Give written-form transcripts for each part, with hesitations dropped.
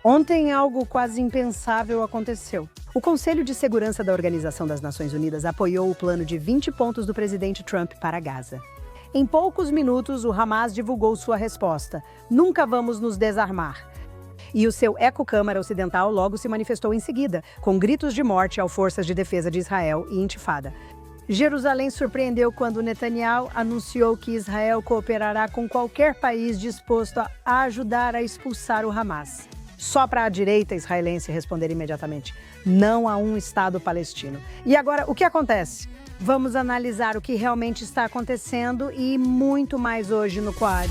Ontem, algo quase impensável aconteceu. O Conselho de Segurança da Organização das Nações Unidas apoiou o plano de 20 pontos do presidente Trump para Gaza. Em poucos minutos, o Hamas divulgou sua resposta: nunca vamos nos desarmar. E o seu eco-câmara ocidental logo se manifestou em seguida, com gritos de morte às forças de defesa de Israel e intifada. Jerusalém surpreendeu quando Netanyahu anunciou que Israel cooperará com qualquer país disposto a ajudar a expulsar o Hamas. Só para a direita israelense responder imediatamente: não há um Estado palestino. E agora, o que acontece? Vamos analisar o que realmente está acontecendo e muito mais hoje no Quad.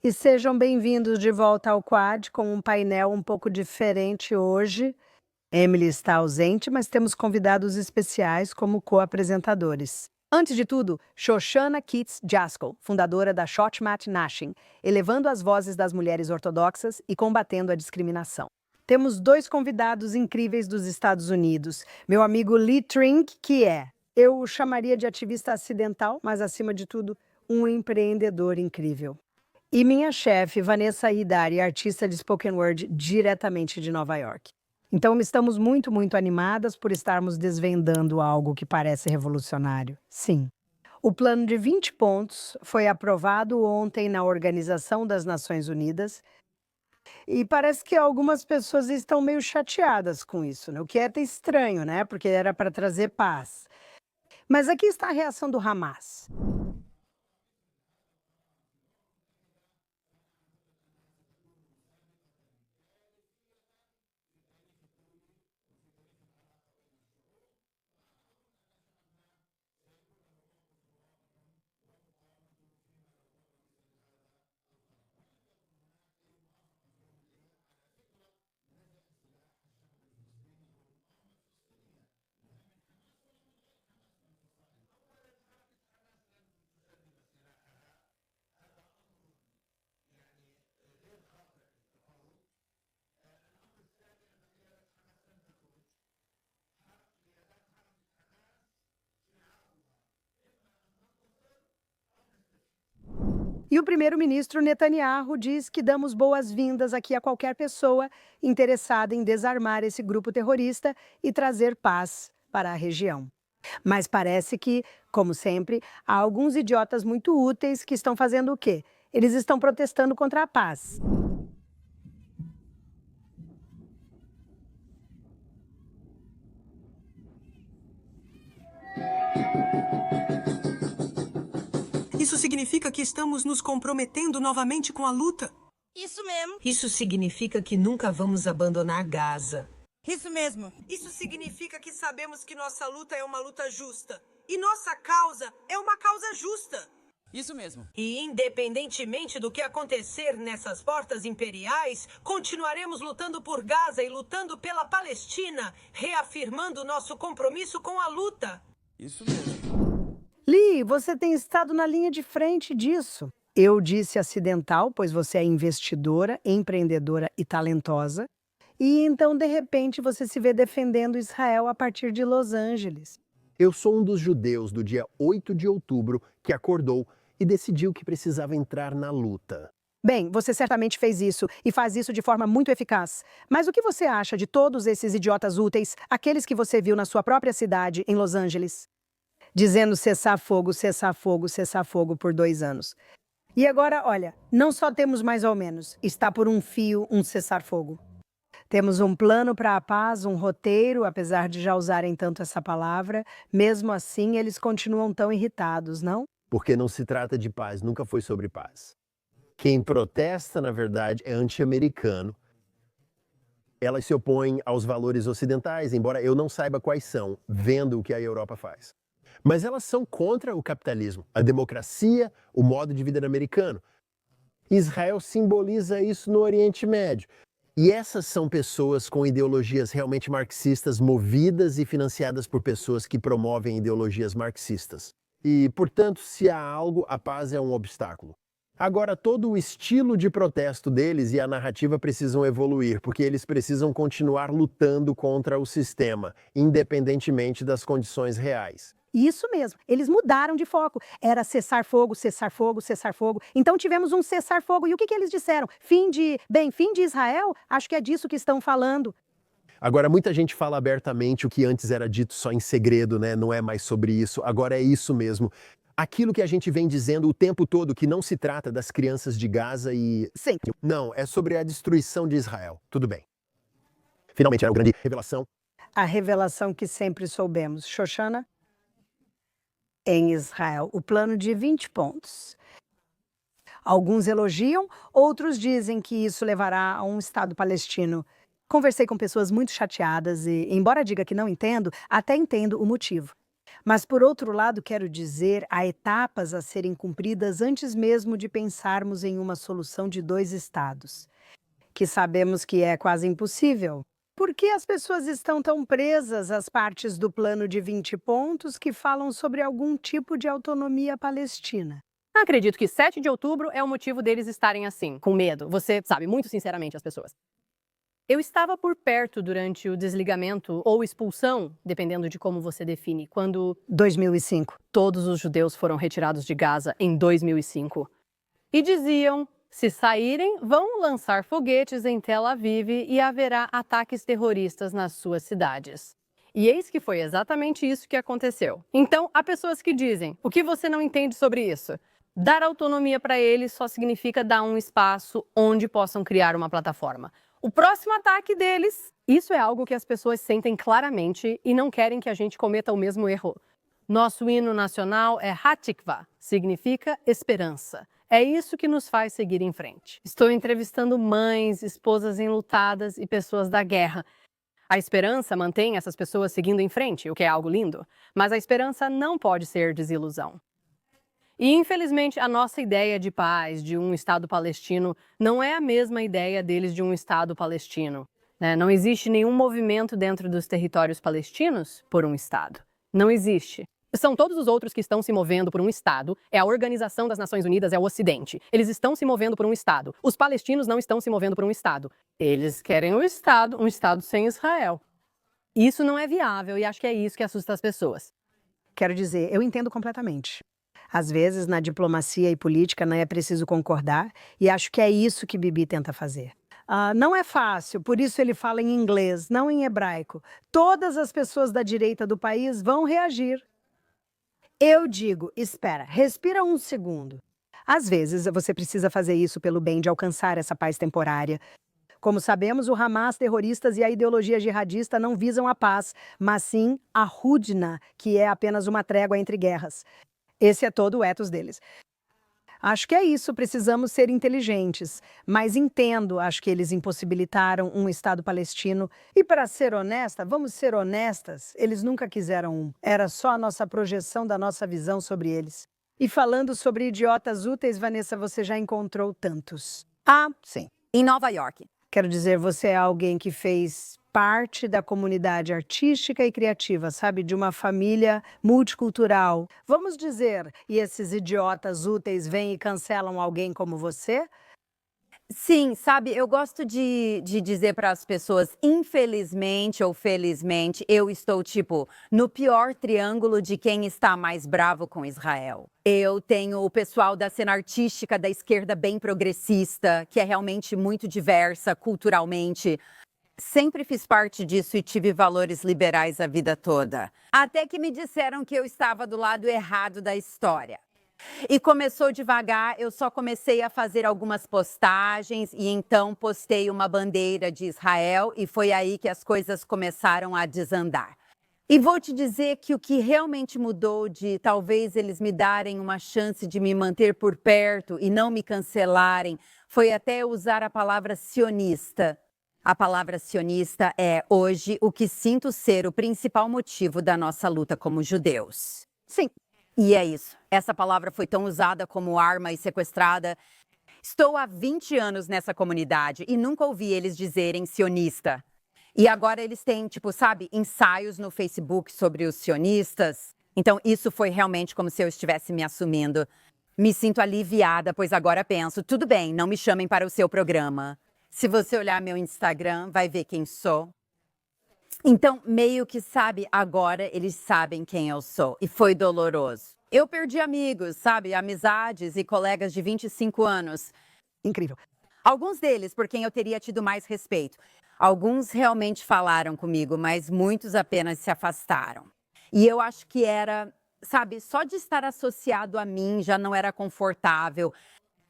E sejam bem-vindos de volta ao Quad, com um painel um pouco diferente hoje. Emily está ausente, mas temos convidados especiais como co-apresentadores. Antes de tudo, Shoshana Keats Jaskol, fundadora da Shotmat Nashim, elevando as vozes das mulheres ortodoxas e combatendo a discriminação. Temos dois convidados incríveis dos Estados Unidos. Meu amigo Lee Trink, eu o chamaria de ativista acidental, mas acima de tudo, um empreendedor incrível. E minha chefe, Vanessa Hidari, artista de spoken word diretamente de Nova York. Então, estamos muito animadas por estarmos desvendando algo que parece revolucionário. Sim. O plano de 20 pontos foi aprovado ontem na Organização das Nações Unidas e parece que algumas pessoas estão meio chateadas com isso, né? O que é até estranho, né? Porque era para trazer paz. Mas aqui está a reação do Hamas. E o primeiro-ministro Netanyahu diz que damos boas-vindas aqui a qualquer pessoa interessada em desarmar esse grupo terrorista e trazer paz para a região. Mas parece que, como sempre, há alguns idiotas muito úteis que estão fazendo o quê? Eles estão protestando contra a paz. Isso significa que estamos nos comprometendo novamente com a luta? Isso mesmo. Isso significa que nunca vamos abandonar Gaza. Isso mesmo. Isso significa que sabemos que nossa luta é uma luta justa. E nossa causa é uma causa justa. Isso mesmo. E independentemente do que acontecer nessas portas imperiais, continuaremos lutando por Gaza e lutando pela Palestina, reafirmando nosso compromisso com a luta. Isso mesmo. Lee, você tem estado na linha de frente disso. Eu disse acidental, pois você é investidora, empreendedora e talentosa. E então, de repente, você se vê defendendo Israel a partir de Los Angeles. Eu sou um dos judeus do dia 8 de outubro que acordou e decidiu que precisava entrar na luta. Bem, você certamente fez isso e faz isso de forma muito eficaz. Mas o que você acha de todos esses idiotas úteis, aqueles que você viu na sua própria cidade, em Los Angeles? Dizendo cessar fogo, cessar fogo, cessar fogo por 2 anos. E agora, olha, não só temos mais ou menos, está por um fio um cessar-fogo. Temos um plano para a paz, um roteiro, apesar de já usarem tanto essa palavra. Mesmo assim, eles continuam tão irritados, não? Porque não se trata de paz, nunca foi sobre paz. Quem protesta, na verdade, é anti-americano. Elas se opõem aos valores ocidentais, embora eu não saiba quais são, vendo o que a Europa faz. Mas elas são contra o capitalismo, a democracia, o modo de vida americano. Israel simboliza isso no Oriente Médio. E essas são pessoas com ideologias realmente marxistas, movidas e financiadas por pessoas que promovem ideologias marxistas. E, portanto, se há algo, a paz é um obstáculo. Agora, todo o estilo de protesto deles e a narrativa precisam evoluir, porque eles precisam continuar lutando contra o sistema, independentemente das condições reais. Isso mesmo, eles mudaram de foco. Era cessar fogo, cessar fogo, cessar fogo. Então tivemos um cessar fogo. E o que eles disseram? Fim de Israel? Acho que é disso que estão falando. Agora, muita gente fala abertamente o que antes era dito só em segredo, né? Não é mais sobre isso. Agora é isso mesmo. Aquilo que a gente vem dizendo o tempo todo, que não se trata das crianças de Gaza e... Sim. Não, é sobre a destruição de Israel. Tudo bem. Finalmente era uma grande revelação. A revelação que sempre soubemos. Shoshana? Em Israel, o plano de 20 pontos. Alguns elogiam, outros dizem que isso levará a um Estado palestino. Conversei com pessoas muito chateadas e, embora diga que não entendo, até entendo o motivo. Mas, por outro lado, quero dizer, há etapas a serem cumpridas antes mesmo de pensarmos em uma solução de 2 estados, que sabemos que é quase impossível. Por que as pessoas estão tão presas às partes do plano de 20 pontos que falam sobre algum tipo de autonomia palestina? Acredito que 7 de outubro é o motivo deles estarem assim, com medo. Você sabe muito sinceramente as pessoas. Eu estava por perto durante o desligamento ou expulsão, dependendo de como você define, quando 2005. todos os judeus foram retirados de Gaza em 2005. E diziam, se saírem, vão lançar foguetes em Tel Aviv e haverá ataques terroristas nas suas cidades. E eis que foi exatamente isso que aconteceu. Então, há pessoas que dizem, o que você não entende sobre isso? Dar autonomia para eles só significa dar um espaço onde possam criar uma plataforma. O próximo ataque deles, isso é algo que as pessoas sentem claramente e não querem que a gente cometa o mesmo erro. Nosso hino nacional é Hatikva, significa esperança. É isso que nos faz seguir em frente. Estou entrevistando mães, esposas enlutadas e pessoas da guerra. A esperança mantém essas pessoas seguindo em frente, o que é algo lindo, mas a esperança não pode ser desilusão. E, infelizmente, a nossa ideia de paz, de um Estado palestino, não é a mesma ideia deles de um Estado palestino. Não existe nenhum movimento dentro dos territórios palestinos por um Estado. Não existe. São todos os outros que estão se movendo por um Estado, é a Organização das Nações Unidas, é o Ocidente. Eles estão se movendo por um Estado. Os palestinos não estão se movendo por um Estado. Eles querem um Estado sem Israel. Isso não é viável e acho que é isso que assusta as pessoas. Quero dizer, eu entendo completamente. Às vezes, na diplomacia e política, não é preciso concordar, e acho que é isso que Bibi tenta fazer. Não é fácil, por isso ele fala em inglês, não em hebraico. Todas as pessoas da direita do país vão reagir. Eu digo, espera, respira um segundo. Às vezes, você precisa fazer isso pelo bem de alcançar essa paz temporária. Como sabemos, o Hamas, terroristas e a ideologia jihadista não visam a paz, mas sim a Hudna, que é apenas uma trégua entre guerras. Esse é todo o ethos deles. Acho que é isso, precisamos ser inteligentes. Mas entendo, acho que eles impossibilitaram um Estado palestino. E para ser honesta, vamos ser honestas, eles nunca quiseram um. Era só a nossa projeção da nossa visão sobre eles. E falando sobre idiotas úteis, Vanessa, você já encontrou tantos. Sim. Em Nova York. Quero dizer, você é alguém que fez parte da comunidade artística e criativa, sabe? De uma família multicultural. Vamos dizer, e esses idiotas úteis vêm e cancelam alguém como você? Sim, sabe, eu gosto de dizer para as pessoas, infelizmente ou felizmente, eu estou, no pior triângulo de quem está mais bravo com Israel. Eu tenho o pessoal da cena artística da esquerda bem progressista, que é realmente muito diversa culturalmente. Sempre fiz parte disso e tive valores liberais a vida toda. Até que me disseram que eu estava do lado errado da história. E começou devagar, eu só comecei a fazer algumas postagens e então postei uma bandeira de Israel e foi aí que as coisas começaram a desandar. E vou te dizer que o que realmente mudou de talvez eles me darem uma chance de me manter por perto e não me cancelarem, foi até usar a palavra sionista. A palavra sionista é, hoje, o que sinto ser o principal motivo da nossa luta como judeus. Sim. E é isso. Essa palavra foi tão usada como arma e sequestrada. Estou há 20 anos nessa comunidade e nunca ouvi eles dizerem sionista. E agora eles têm, ensaios no Facebook sobre os sionistas. Então, isso foi realmente como se eu estivesse me assumindo. Me sinto aliviada, pois agora penso, tudo bem, não me chamem para o seu programa. Se você olhar meu Instagram, vai ver quem sou. Então, meio que sabe, agora eles sabem quem eu sou. E foi doloroso. Eu perdi amigos, sabe, amizades e colegas de 25 anos. Incrível. Alguns deles por quem eu teria tido mais respeito. Alguns realmente falaram comigo, mas muitos apenas se afastaram. E eu acho que era, sabe, só de estar associado a mim já não era confortável.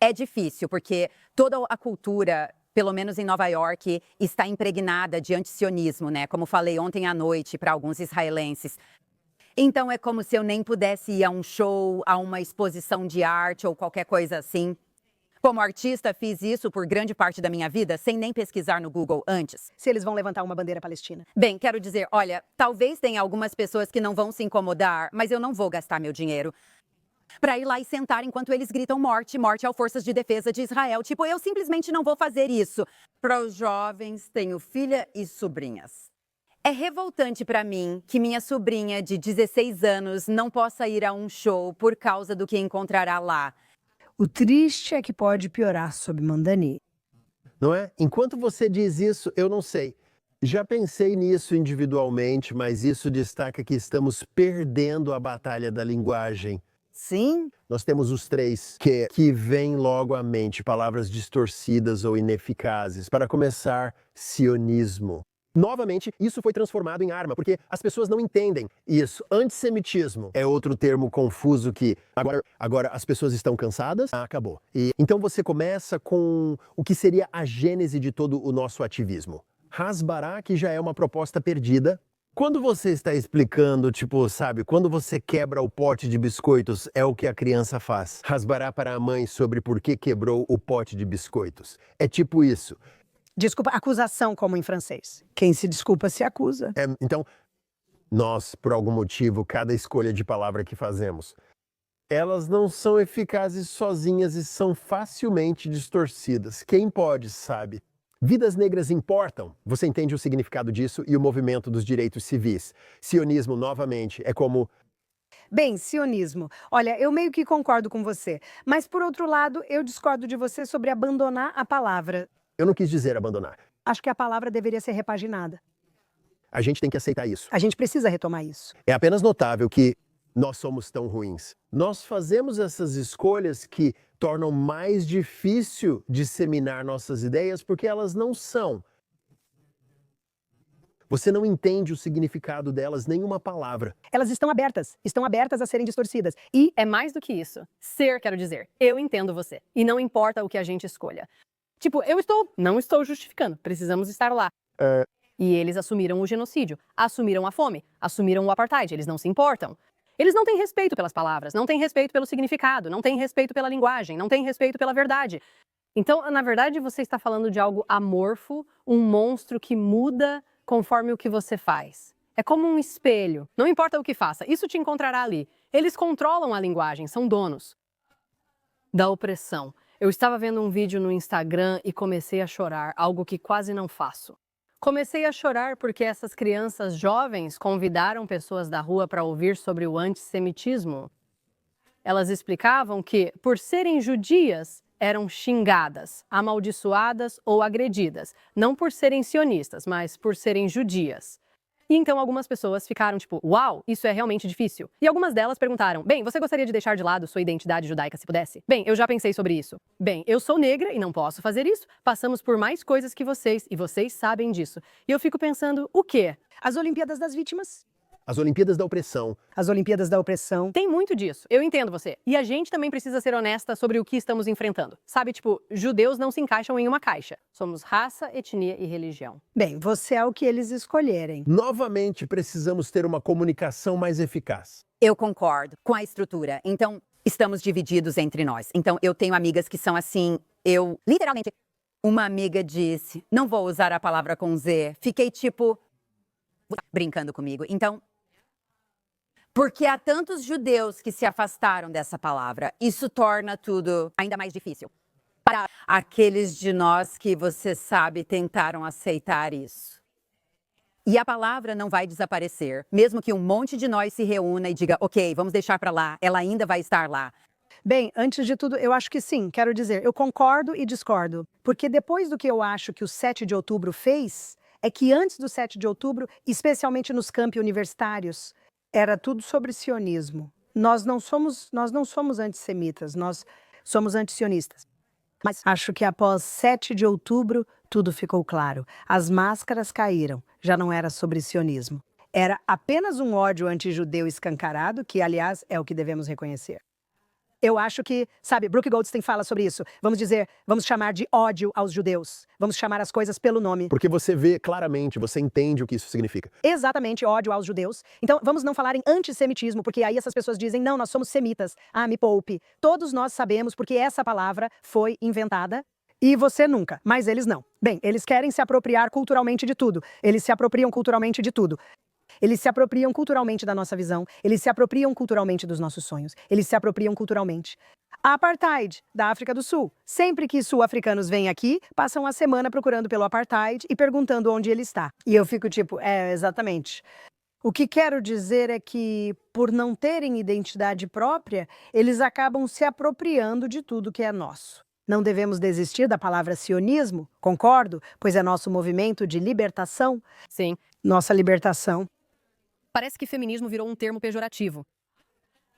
É difícil, porque toda a cultura, pelo menos em Nova York, está impregnada de antisionismo, né? Como falei ontem à noite para alguns israelenses. Então é como se eu nem pudesse ir a um show, a uma exposição de arte ou qualquer coisa assim. Como artista, fiz isso por grande parte da minha vida sem nem pesquisar no Google antes. Se eles vão levantar uma bandeira palestina. Bem, quero dizer, olha, talvez tenha algumas pessoas que não vão se incomodar, mas eu não vou gastar meu dinheiro para ir lá e sentar enquanto eles gritam morte, morte às forças de defesa de Israel. Tipo, eu simplesmente não vou fazer isso. Para os jovens, tenho filha e sobrinhas. É revoltante para mim que minha sobrinha de 16 anos não possa ir a um show por causa do que encontrará lá. O triste é que pode piorar sob Mandani. Não é? Enquanto você diz isso, eu não sei. Já pensei nisso individualmente, mas isso destaca que estamos perdendo a batalha da linguagem. Sim? Nós temos os três que vêm logo à mente, palavras distorcidas ou ineficazes. Para começar, sionismo. Novamente, isso foi transformado em arma, porque as pessoas não entendem isso. Antissemitismo é outro termo confuso que agora as pessoas estão cansadas, acabou. E então você começa com o que seria a gênese de todo o nosso ativismo. Hasbará, que já é uma proposta perdida. Quando você está explicando, tipo, sabe, quando você quebra o pote de biscoitos, é o que a criança faz. Hasbará para a mãe sobre por que quebrou o pote de biscoitos. É tipo isso. Desculpa, acusação, como em francês. Quem se desculpa se acusa. Então, nós, por algum motivo, cada escolha de palavra que fazemos, elas não são eficazes sozinhas e são facilmente distorcidas. Quem pode, sabe? Vidas negras importam. Você entende o significado disso e o movimento dos direitos civis. Sionismo, novamente, é como... Bem, sionismo. Olha, eu meio que concordo com você. Mas, por outro lado, eu discordo de você sobre abandonar a palavra. Eu não quis dizer abandonar. Acho que a palavra deveria ser repaginada. A gente tem que aceitar isso. A gente precisa retomar isso. É apenas notável que nós somos tão ruins. Nós fazemos essas escolhas que tornam mais difícil disseminar nossas ideias porque elas não são. Você não entende o significado delas, nenhuma palavra. Elas estão abertas a serem distorcidas. E É mais do que isso. Ser, quero dizer, eu entendo você. E não importa o que a gente escolha. Tipo, não estou justificando, precisamos estar lá. E eles assumiram o genocídio, assumiram a fome, assumiram o apartheid, eles não se importam. Eles não têm respeito pelas palavras, não têm respeito pelo significado, não têm respeito pela linguagem, não têm respeito pela verdade. Então, na verdade, você está falando de algo amorfo, um monstro que muda conforme o que você faz. É como um espelho, não importa o que faça, isso te encontrará ali. Eles controlam a linguagem, são donos da opressão. Eu estava vendo um vídeo no Instagram e comecei a chorar, algo que quase não faço. Comecei a chorar porque essas crianças jovens convidaram pessoas da rua para ouvir sobre o antissemitismo. Elas explicavam que, por serem judias, eram xingadas, amaldiçoadas ou agredidas, não por serem sionistas, mas por serem judias. E então algumas pessoas ficaram tipo, uau, isso é realmente difícil. E algumas delas perguntaram, bem, você gostaria de deixar de lado sua identidade judaica se pudesse? Bem, eu já pensei sobre isso. Bem, eu sou negra e não posso fazer isso. Passamos por mais coisas que vocês, e vocês sabem disso. E eu fico pensando, o quê? as Olimpíadas das Vítimas. As Olimpíadas da Opressão. As Olimpíadas da Opressão. Tem muito disso. Eu entendo você. E a gente também precisa ser honesta sobre o que estamos enfrentando. Sabe, tipo, judeus não se encaixam em uma caixa. Somos raça, etnia e religião. Bem, você é o que eles escolherem. Novamente, precisamos ter uma comunicação mais eficaz. Eu concordo com a estrutura. Então, estamos divididos entre nós. Então, eu tenho amigas que são assim, literalmente, uma amiga disse, não vou usar a palavra com Z. Fiquei tipo, brincando comigo. Então, porque há tantos judeus que se afastaram dessa palavra, isso torna tudo ainda mais difícil. Para aqueles de nós que, você sabe, tentaram aceitar isso. E a palavra não vai desaparecer, mesmo que um monte de nós se reúna e diga, ok, vamos deixar para lá, ela ainda vai estar lá. Bem, antes de tudo, eu acho que sim, quero dizer, eu concordo e discordo. Porque depois do que eu acho que o 7 de outubro fez, é que antes do 7 de outubro, especialmente nos campi universitários, era tudo sobre sionismo. Nós não somos antissemitas, nós somos antisionistas. Mas acho que após 7 de outubro, tudo ficou claro. As máscaras caíram, já não era sobre sionismo. Era apenas um ódio antijudeu escancarado, que, aliás, é o que devemos reconhecer. Eu acho que, sabe, Brooke Goldstein fala sobre isso. Vamos chamar de ódio aos judeus. Vamos chamar as coisas pelo nome. Porque você vê claramente, você entende o que isso significa. Exatamente, ódio aos judeus. Então, vamos não falar em antissemitismo, porque aí essas pessoas dizem, não, nós somos semitas. Ah, me poupe. Todos nós sabemos porque essa palavra foi inventada. E você nunca, mas eles não. Bem, eles querem se apropriar culturalmente de tudo. Eles se apropriam culturalmente de tudo. Eles se apropriam culturalmente da nossa visão, eles se apropriam culturalmente dos nossos sonhos, eles se apropriam culturalmente. A apartheid da África do Sul. Sempre que sul-africanos vêm aqui, passam a semana procurando pelo apartheid e perguntando onde ele está. E eu fico tipo, exatamente. O que quero dizer é que, por não terem identidade própria, eles acabam se apropriando de tudo que é nosso. Não devemos desistir da palavra sionismo, concordo, pois é nosso movimento de libertação. Sim. Nossa libertação. Parece que feminismo virou um termo pejorativo.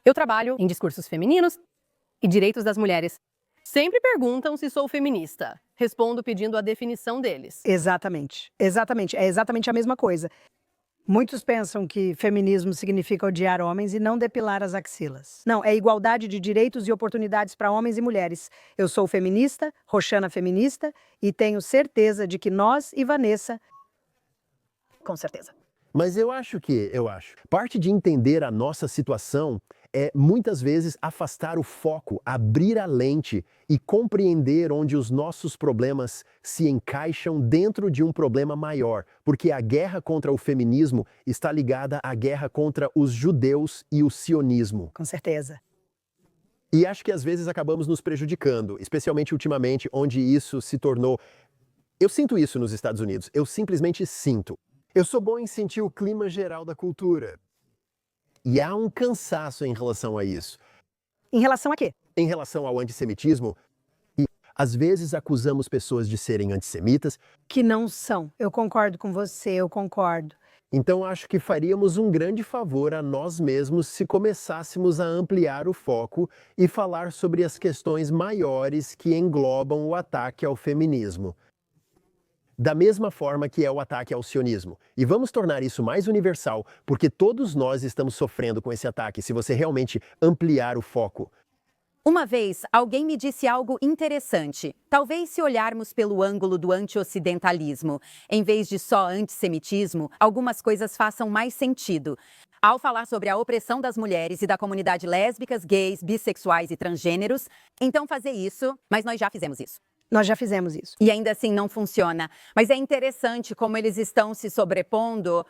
Eu trabalho em discursos femininos e direitos das mulheres. Sempre perguntam se sou feminista. Respondo pedindo a definição deles. Exatamente. Exatamente. É exatamente a mesma coisa. Muitos pensam que feminismo significa odiar homens e não depilar as axilas. Não, é igualdade de direitos e oportunidades para homens e mulheres. Eu sou feminista, Roxana feminista, e tenho certeza de que nós e Vanessa... Com certeza. Mas eu acho, parte de entender a nossa situação é, muitas vezes, afastar o foco, abrir a lente e compreender onde os nossos problemas se encaixam dentro de um problema maior, porque a guerra contra o feminismo está ligada à guerra contra os judeus e o sionismo. Com certeza. E acho que às vezes acabamos nos prejudicando, especialmente ultimamente, onde isso se tornou... Eu sinto isso nos Estados Unidos, eu simplesmente sinto. Eu sou bom em sentir o clima geral da cultura. E há um cansaço em relação a isso. Em relação a quê? Em relação ao antissemitismo, e às vezes acusamos pessoas de serem antissemitas. Que não são. Eu concordo com você, eu concordo. Então acho que faríamos um grande favor a nós mesmos se começássemos a ampliar o foco e falar sobre as questões maiores que englobam o ataque ao feminismo. Da mesma forma que é o ataque ao sionismo. E vamos tornar isso mais universal, porque todos nós estamos sofrendo com esse ataque, se você realmente ampliar o foco. Uma vez, alguém me disse algo interessante. Talvez se olharmos pelo ângulo do anti-ocidentalismo, em vez de só antissemitismo, algumas coisas façam mais sentido. Ao falar sobre a opressão das mulheres e da comunidade lésbicas, gays, bissexuais e transgêneros, então fazer isso, mas nós já fizemos isso. Nós já fizemos isso. E ainda assim não funciona. Mas é interessante como eles estão se sobrepondo.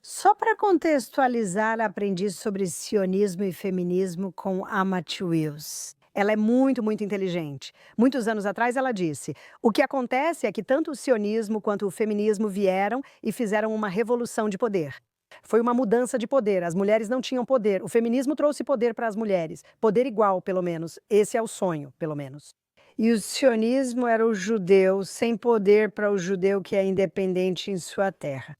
Só para contextualizar, aprendi sobre sionismo e feminismo com Amat Wills. Ela é muito, muito inteligente. Muitos anos atrás ela disse, o que acontece é que tanto o sionismo quanto o feminismo vieram e fizeram uma revolução de poder. Foi uma mudança de poder, as mulheres não tinham poder. O feminismo trouxe poder para as mulheres. Poder igual, pelo menos. Esse é o sonho, pelo menos. E o sionismo era o judeu sem poder para o judeu que é independente em sua terra.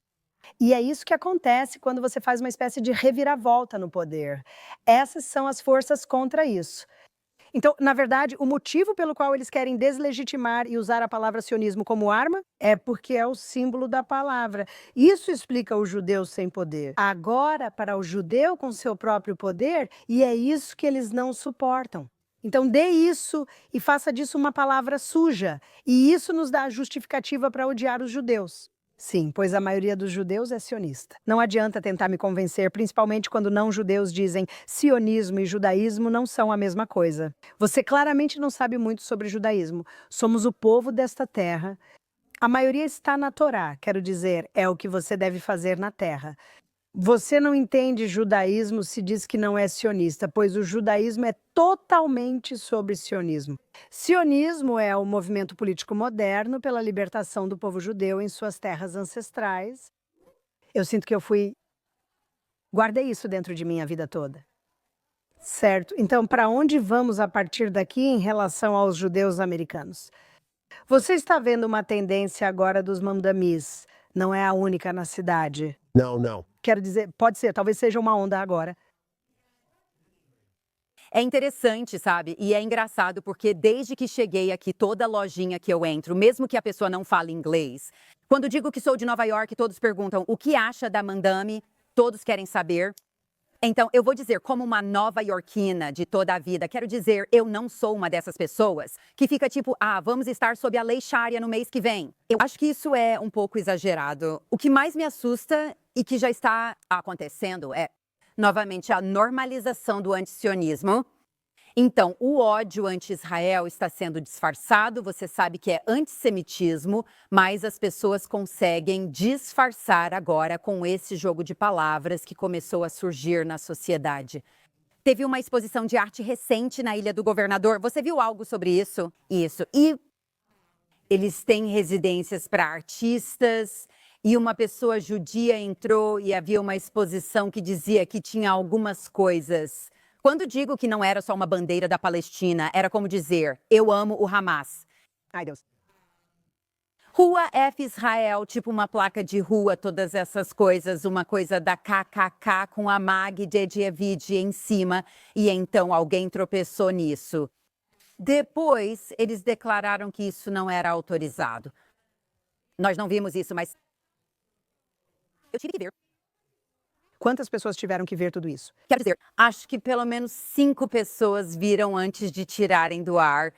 E é isso que acontece quando você faz uma espécie de reviravolta no poder. Essas são as forças contra isso. Então, na verdade, o motivo pelo qual eles querem deslegitimar e usar a palavra sionismo como arma é porque é o símbolo da palavra. Isso explica o judeu sem poder. Agora, para o judeu com seu próprio poder, e é isso que eles não suportam. Então, dê isso e faça disso uma palavra suja. E isso nos dá a justificativa para odiar os judeus. Sim, pois a maioria dos judeus é sionista. Não adianta tentar me convencer, principalmente quando não-judeus dizem sionismo e judaísmo não são a mesma coisa. Você claramente não sabe muito sobre judaísmo. Somos o povo desta terra. A maioria está na Torá, quero dizer, é o que você deve fazer na terra. Você não entende judaísmo se diz que não é sionista, pois o judaísmo é totalmente sobre sionismo. Sionismo é o movimento político moderno pela libertação do povo judeu em suas terras ancestrais. Eu sinto que guardei isso dentro de mim a vida toda. Certo, então para onde vamos a partir daqui em relação aos judeus americanos? Você está vendo uma tendência agora dos mandamis. Não é a única na cidade. Não, não. Quero dizer, pode ser, talvez seja uma onda agora. É interessante, sabe? E é engraçado porque desde que cheguei aqui, toda lojinha que eu entro, mesmo que a pessoa não fale inglês, quando digo que sou de Nova York, todos perguntam o que acha da Madame, todos querem saber. Então, eu vou dizer, como uma nova-iorquina de toda a vida, quero dizer, eu não sou uma dessas pessoas que fica tipo, vamos estar sob a lei Sharia no mês que vem. Eu acho que isso é um pouco exagerado. O que mais me assusta e que já está acontecendo é, novamente, a normalização do antisionismo. Então, o ódio anti-Israel está sendo disfarçado, você sabe que é antissemitismo, mas as pessoas conseguem disfarçar agora com esse jogo de palavras que começou a surgir na sociedade. Teve uma exposição de arte recente na Ilha do Governador, você viu algo sobre isso? Isso. E eles têm residências para artistas, e uma pessoa judia entrou e havia uma exposição que dizia que tinha algumas coisas. Quando digo que não era só uma bandeira da Palestina, era como dizer, eu amo o Hamas. Ai, Deus. Rua F Israel, tipo uma placa de rua, todas essas coisas, uma coisa da KKK com a Mag Dedievid em cima, e então alguém tropeçou nisso. Depois, eles declararam que isso não era autorizado. Nós não vimos isso, mas eu tive que ver. Quantas pessoas tiveram que ver tudo isso? Quero dizer, acho que pelo menos 5 pessoas viram antes de tirarem do ar.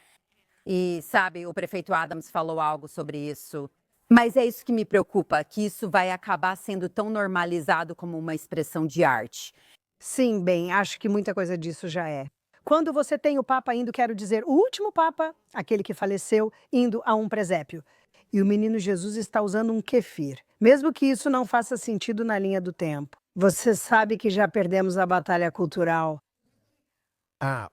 E, sabe, o prefeito Adams falou algo sobre isso. Mas é isso que me preocupa, que isso vai acabar sendo tão normalizado como uma expressão de arte. Sim, bem, acho que muita coisa disso já é. Quando você tem o Papa indo, quero dizer, o último Papa, aquele que faleceu, indo a um presépio. E o menino Jesus está usando um kefir. Mesmo que isso não faça sentido na linha do tempo. Você sabe que já perdemos a batalha cultural.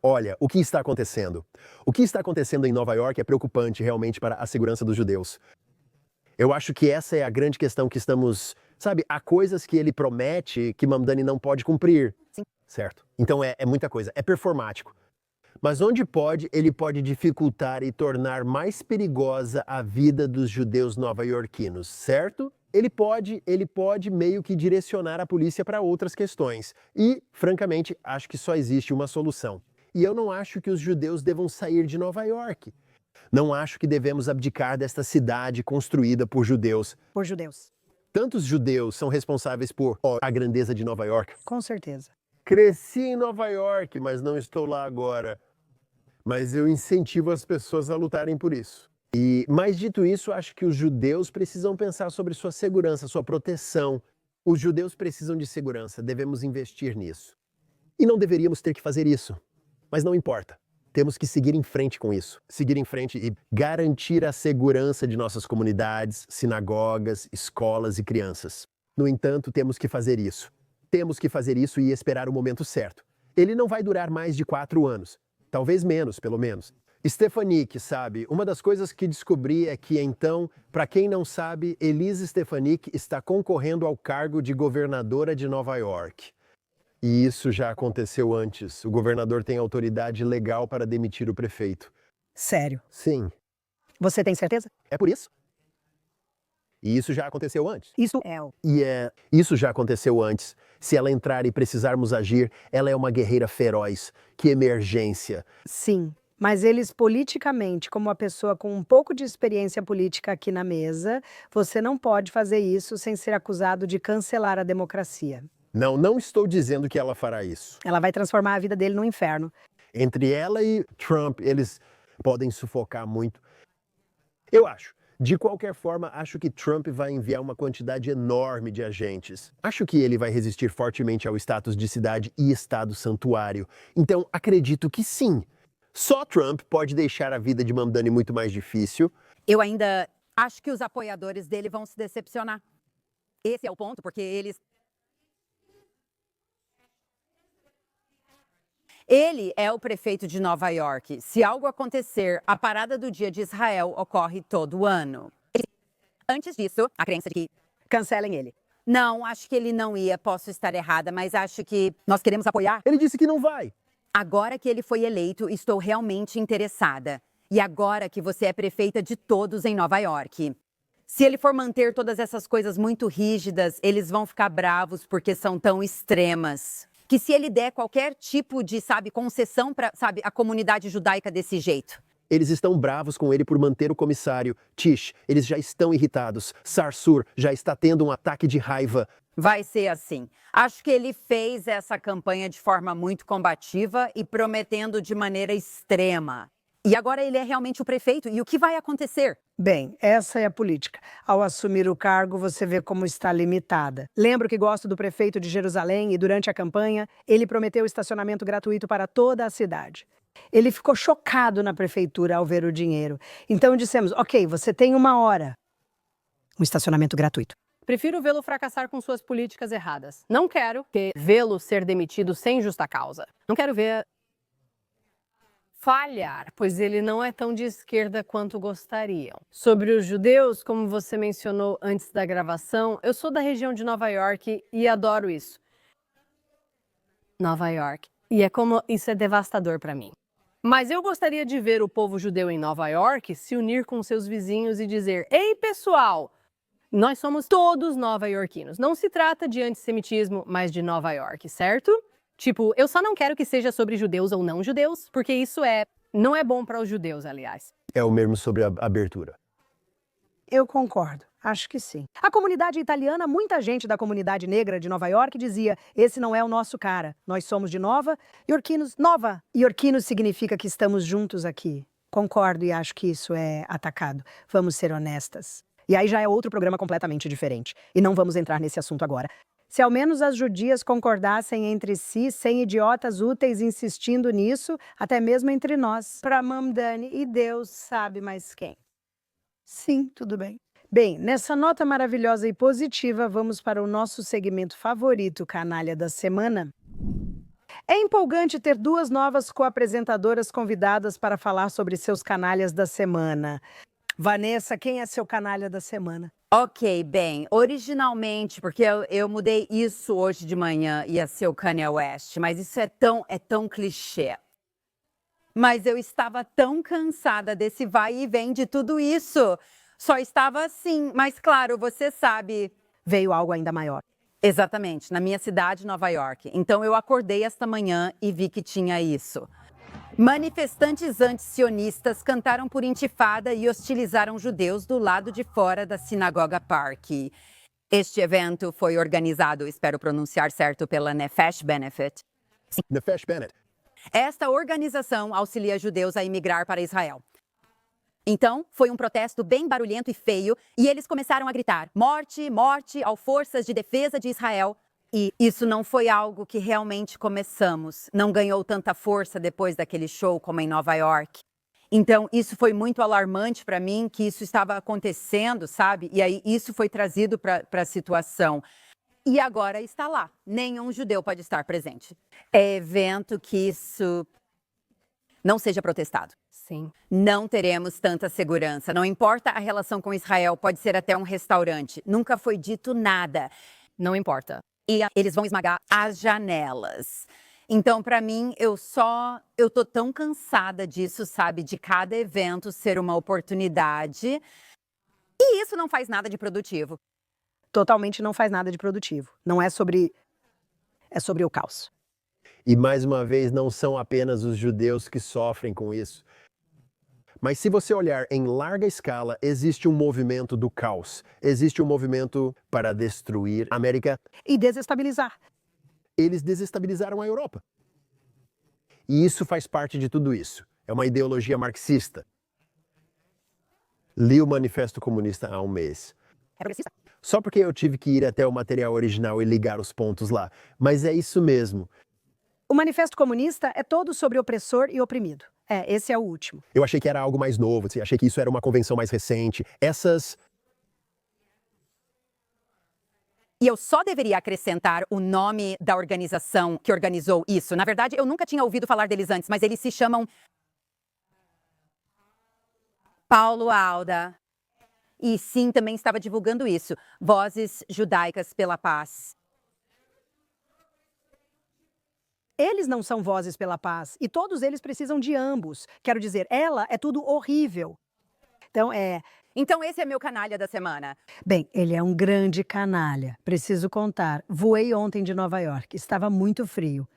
Olha, o que está acontecendo? O que está acontecendo em Nova York é preocupante realmente para a segurança dos judeus. Eu acho que essa é a grande questão que estamos... Sabe, há coisas que ele promete que Mamdani não pode cumprir. Sim. Certo? Então é muita coisa, é performático. Mas onde pode, ele pode dificultar e tornar mais perigosa a vida dos judeus nova-iorquinos, certo? Ele pode meio que direcionar a polícia para outras questões. E, francamente, acho que só existe uma solução. E eu não acho que os judeus devam sair de Nova York. Não acho que devemos abdicar desta cidade construída por judeus. Por judeus. Tantos judeus são responsáveis por a grandeza de Nova York. Com certeza. Cresci em Nova York, mas não estou lá agora. Mas eu incentivo as pessoas a lutarem por isso. Mas dito isso, acho que os judeus precisam pensar sobre sua segurança, sua proteção. Os judeus precisam de segurança, devemos investir nisso. E não deveríamos ter que fazer isso. Mas não importa. Temos que seguir em frente com isso. Seguir em frente e garantir a segurança de nossas comunidades, sinagogas, escolas e crianças. No entanto, temos que fazer isso. Temos que fazer isso e esperar o momento certo. Ele não vai durar mais de 4 anos. Talvez menos, pelo menos. Stefanik, sabe, uma das coisas que descobri é que, então, para quem não sabe, Elise Stefanik está concorrendo ao cargo de governadora de Nova York. E isso já aconteceu antes. O governador tem autoridade legal para demitir o prefeito. Sério. Sim. Você tem certeza? É por isso. E isso já aconteceu antes. Isso Isso já aconteceu antes. Se ela entrar e precisarmos agir, ela é uma guerreira feroz. Que emergência. Sim. Mas eles politicamente, como uma pessoa com um pouco de experiência política aqui na mesa, você não pode fazer isso sem ser acusado de cancelar a democracia. Não estou dizendo que ela fará isso. Ela vai transformar a vida dele no inferno. Entre ela e Trump, eles podem sufocar muito. Eu acho. De qualquer forma, acho que Trump vai enviar uma quantidade enorme de agentes. Acho que ele vai resistir fortemente ao status de cidade e estado santuário. Então, acredito que sim. Só Trump pode deixar a vida de Mamdani muito mais difícil. Eu ainda acho que os apoiadores dele vão se decepcionar. Esse é o ponto, porque Ele é o prefeito de Nova York. Se algo acontecer, a parada do Dia de Israel ocorre todo ano. Antes disso, a crença de que Cancelem ele. não, acho que ele não ia, posso estar errada, mas acho que nós queremos apoiar. Ele disse que não vai. Agora que ele foi eleito, estou realmente interessada. E agora que você é prefeita de todos em Nova York. Se ele for manter todas essas coisas muito rígidas, eles vão ficar bravos porque são tão extremas. Que se ele der qualquer tipo de, concessão para, a comunidade judaica desse jeito. Eles estão bravos com ele por manter o comissário. Tish, eles já estão irritados. Sarsur já está tendo um ataque de raiva. Vai ser assim. Acho que ele fez essa campanha de forma muito combativa e prometendo de maneira extrema. E agora ele é realmente o prefeito. E o que vai acontecer? Bem, essa é a política. Ao assumir o cargo, você vê como está limitada. Lembro que gosto do prefeito de Jerusalém e durante a campanha, ele prometeu estacionamento gratuito para toda a cidade. Ele ficou chocado na prefeitura ao ver o dinheiro. Então dissemos, ok, você tem 1 hora. Um estacionamento gratuito. Prefiro vê-lo fracassar com suas políticas erradas. Não quero vê-lo ser demitido sem justa causa. Não quero ver falhar, pois ele não é tão de esquerda quanto gostariam. Sobre os judeus, como você mencionou antes da gravação, eu sou da região de Nova York e adoro isso. Nova York. E isso é devastador para mim. Mas eu gostaria de ver o povo judeu em Nova York se unir com seus vizinhos e dizer: ei, pessoal, nós somos todos nova-iorquinos. Não se trata de antissemitismo, mas de Nova York, certo? Tipo, eu só não quero que seja sobre judeus ou não judeus, porque isso não é bom para os judeus, aliás. É o mesmo sobre a abertura. Eu concordo. Acho que sim. A comunidade italiana, muita gente da comunidade negra de Nova York dizia: esse não é o nosso cara. Nós somos de Nova Iorquinos. Nova Iorquinos significa que estamos juntos aqui. Concordo e acho que isso é atacado. Vamos ser honestas. E aí já é outro programa completamente diferente. E não vamos entrar nesse assunto agora. Se ao menos as judias concordassem entre si, sem idiotas úteis insistindo nisso, até mesmo entre nós. Para Mamdani e Deus sabe mais quem. Sim, tudo bem. Bem, nessa nota maravilhosa e positiva, vamos para o nosso segmento favorito, Canalha da Semana. É empolgante ter 2 novas co-apresentadoras convidadas para falar sobre seus canalhas da semana. Vanessa, quem é seu canalha da semana? Ok, bem, originalmente, porque eu mudei isso hoje de manhã, ia ser o Kanye West, mas isso é tão clichê. Mas eu estava tão cansada desse vai e vem de tudo isso. Só estava assim, mas claro, você sabe. Veio algo ainda maior. Exatamente, na minha cidade, Nova York. Então eu acordei esta manhã e vi que tinha isso. Manifestantes anti-sionistas cantaram por intifada e hostilizaram judeus do lado de fora da Sinagoga Park. Este evento foi organizado, espero pronunciar certo, pela Nefesh Benefit. Nefesh Bennett. Esta organização auxilia judeus a imigrar para Israel. Então, foi um protesto bem barulhento e feio, e eles começaram a gritar: morte, morte, ao forças de defesa de Israel. E isso não foi algo que realmente começamos. Não ganhou tanta força depois daquele show como em Nova York. Então, isso foi muito alarmante para mim, que isso estava acontecendo, sabe? E aí, isso foi trazido para a situação. E agora está lá. Nenhum judeu pode estar presente. É evento que isso não seja protestado. Sim. Não teremos tanta segurança. Não importa a relação com Israel, pode ser até um restaurante. Nunca foi dito nada. Não importa. E eles vão esmagar as janelas. Então, para mim, eu tô tão cansada disso, sabe? De cada evento ser uma oportunidade. E isso não faz nada de produtivo. Totalmente não faz nada de produtivo. Não é sobre... É sobre o caos. E mais uma vez, não são apenas os judeus que sofrem com isso. Mas se você olhar em larga escala, existe um movimento do caos. Existe um movimento para destruir a América. E desestabilizar. Eles desestabilizaram a Europa. E isso faz parte de tudo isso. É uma ideologia marxista. Li o Manifesto Comunista há um mês. É progressista. Só porque eu tive que ir até o material original e ligar os pontos lá. Mas é isso mesmo. O Manifesto Comunista é todo sobre opressor e oprimido. Esse é o último. Eu achei que era algo mais novo, assim, achei que isso era uma convenção mais recente. E eu só deveria acrescentar o nome da organização que organizou isso. Na verdade, eu nunca tinha ouvido falar deles antes, mas eles se chamam Paulo Alda. E sim, também estava divulgando isso. Vozes Judaicas pela Paz. Eles não são vozes pela paz, e todos eles precisam de ambos. Quero dizer, ela é tudo horrível. Então, Então esse é meu canalha da semana. Bem, ele é um grande canalha. Preciso contar. Voei ontem de Nova York. Estava muito frio.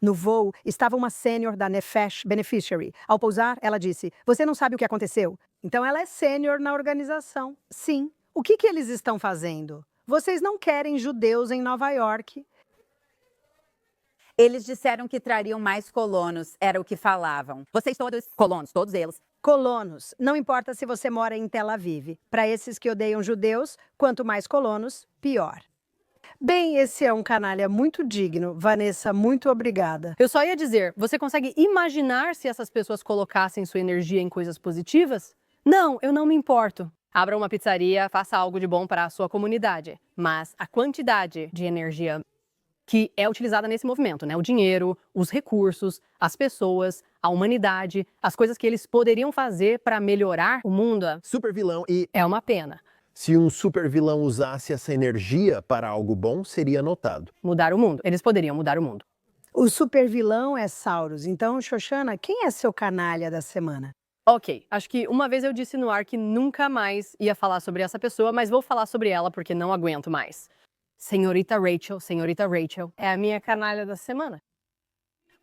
No voo, estava uma sênior da Nefesh Beneficiary. Ao pousar, ela disse: "Você não sabe o que aconteceu?" Então ela é sênior na organização. Sim. O que eles estão fazendo? Vocês não querem judeus em Nova York. Eles disseram que trariam mais colonos, era o que falavam. Vocês todos, colonos, todos eles. Colonos, não importa se você mora em Tel Aviv. Para esses que odeiam judeus, quanto mais colonos, pior. Bem, esse é um canalha muito digno. Vanessa, muito obrigada. Eu só ia dizer, você consegue imaginar se essas pessoas colocassem sua energia em coisas positivas? Não, eu não me importo. Abra uma pizzaria, faça algo de bom para a sua comunidade. Mas a quantidade de energia que é utilizada nesse movimento, né? O dinheiro, os recursos, as pessoas, a humanidade, as coisas que eles poderiam fazer para melhorar o mundo, Super vilão e é uma pena. se um super vilão usasse essa energia para algo bom, seria notado. Mudar o mundo. Eles poderiam mudar o mundo. O supervilão é Sauros. Então, Xoxana, quem é seu canalha da semana? Ok, acho que uma vez eu disse no ar que nunca mais ia falar sobre essa pessoa, mas vou falar sobre ela porque não aguento mais. Senhorita Rachel, é a minha canalha da semana.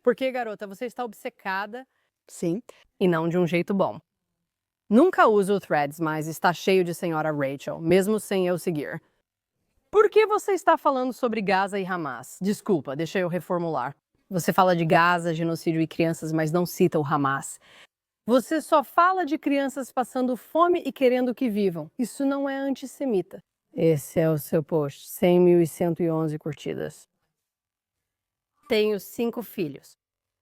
Porque, garota, você está obcecada Sim. e não de um jeito bom. Nunca uso o Threads, mas está cheio de Senhora Rachel, mesmo sem eu seguir. Por que você está falando sobre Gaza e Hamas? Desculpa, deixa eu reformular. Você fala de Gaza, genocídio e crianças, mas não cita o Hamas. Você só fala de crianças passando fome e querendo que vivam. Isso não é antissemita. Esse é o seu post, 100.111 curtidas. Tenho 5 filhos.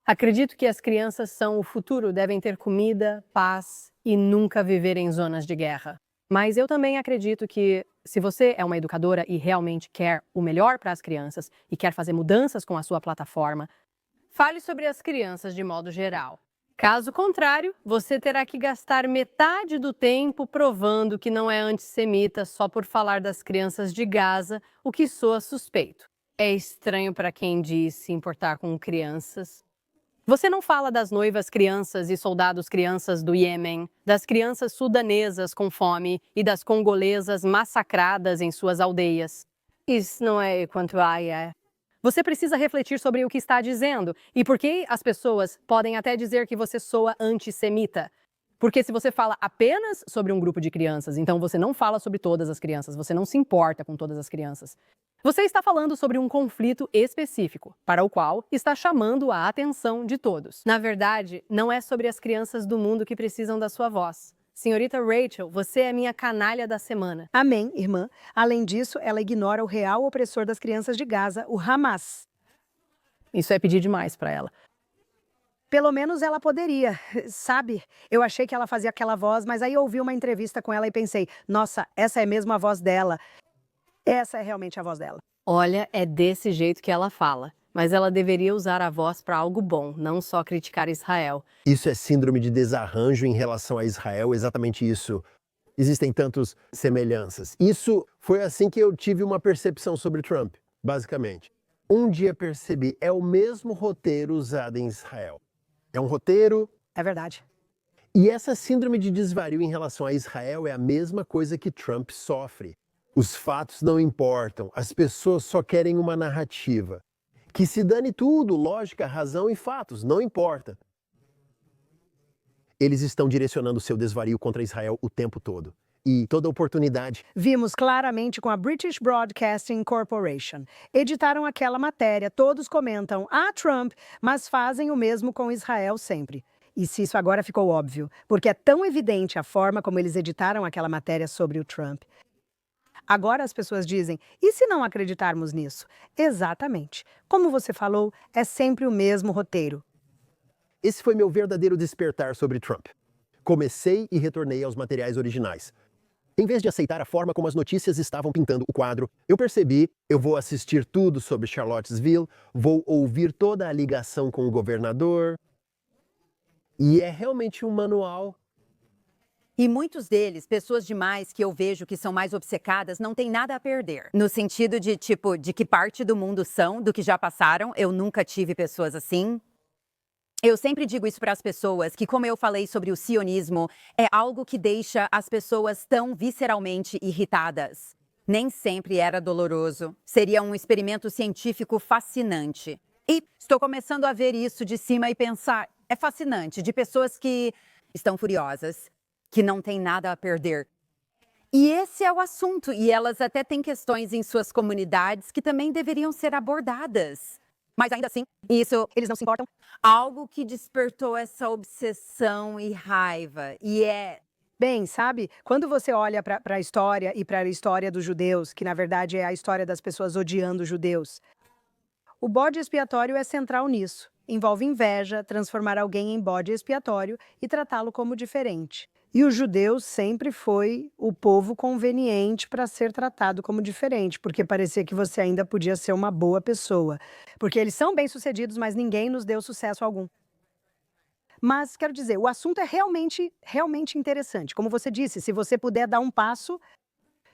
Acredito que as crianças são o futuro, devem ter comida, paz e nunca viver em zonas de guerra. Mas eu também acredito que, se você é uma educadora e realmente quer o melhor para as crianças e quer fazer mudanças com a sua plataforma, fale sobre as crianças de modo geral. Caso contrário, você terá que gastar metade do tempo provando que não é antissemita só por falar das crianças de Gaza, o que soa suspeito. É estranho para quem diz se importar com crianças. Você não fala das noivas crianças e soldados crianças do Iêmen, das crianças sudanesas com fome e das congolesas massacradas em suas aldeias. Isso não é quanto é. Você precisa refletir sobre o que está dizendo e por que as pessoas podem até dizer que você soa antissemita. Porque se você fala apenas sobre um grupo de crianças, então você não fala sobre todas as crianças, você não se importa com todas as crianças. Você está falando sobre um conflito específico, para o qual está chamando a atenção de todos. Na verdade, não é sobre as crianças do mundo que precisam da sua voz. Senhorita Rachel, você é minha canalha da semana. Amém, irmã. Além disso, ela ignora o real opressor das crianças de Gaza, o Hamas. Isso é pedir demais para ela. Pelo menos ela poderia, sabe? Eu achei que ela fazia aquela voz, mas aí eu ouvi uma entrevista com ela e pensei, nossa, essa é mesmo a voz dela. Essa é realmente a voz dela. Olha, é desse jeito que ela fala. Mas ela deveria usar a voz para algo bom, não só criticar Israel. Isso é síndrome de desarranjo em relação a Israel, exatamente isso. Existem tantas semelhanças. Isso foi assim que eu tive uma percepção sobre Trump, basicamente. Um dia percebi, é o mesmo roteiro usado em Israel. É um roteiro. É verdade. E essa síndrome de desvario em relação a Israel é a mesma coisa que Trump sofre. Os fatos não importam, as pessoas só querem uma narrativa. Que se dane tudo, lógica, razão e fatos, não importa. Eles estão direcionando seu desvario contra Israel o tempo todo. E toda oportunidade. Vimos claramente com a British Broadcasting Corporation. Editaram aquela matéria, todos comentam, Trump, mas fazem o mesmo com Israel sempre. E se isso agora ficou óbvio, porque é tão evidente a forma como eles editaram aquela matéria sobre o Trump. Agora as pessoas dizem, e se não acreditarmos nisso? Exatamente. Como você falou, é sempre o mesmo roteiro. Esse foi meu verdadeiro despertar sobre Trump. Comecei e retornei aos materiais originais. Em vez de aceitar a forma como as notícias estavam pintando o quadro, eu percebi, eu vou assistir tudo sobre Charlottesville, vou ouvir toda a ligação com o governador. E é realmente um manual. E muitos deles, pessoas demais que eu vejo que são mais obcecadas, não têm nada a perder. No sentido de, tipo, de que parte do mundo são, do que já passaram. Eu nunca tive pessoas assim. Eu sempre digo isso para as pessoas, que como eu falei sobre o sionismo, é algo que deixa as pessoas tão visceralmente irritadas. Nem sempre era doloroso. Seria um experimento científico fascinante. E estou começando a ver isso de cima e pensar, é fascinante, de pessoas que estão furiosas, que não têm nada a perder. E esse é o assunto, e elas até têm questões em suas comunidades que também deveriam ser abordadas. Mas ainda assim, isso, eles não se importam. Algo que despertou essa obsessão e raiva, e é... Bem, sabe, quando você olha para a história e para a história dos judeus, que na verdade é a história das pessoas odiando os judeus, o bode expiatório é central nisso. Envolve inveja, transformar alguém em bode expiatório e tratá-lo como diferente. E os judeus sempre foi o povo conveniente para ser tratado como diferente, porque parecia que você ainda podia ser uma boa pessoa. Porque eles são bem-sucedidos, mas ninguém nos deu sucesso algum. Mas, quero dizer, o assunto é realmente interessante. Como você disse, se você puder dar um passo,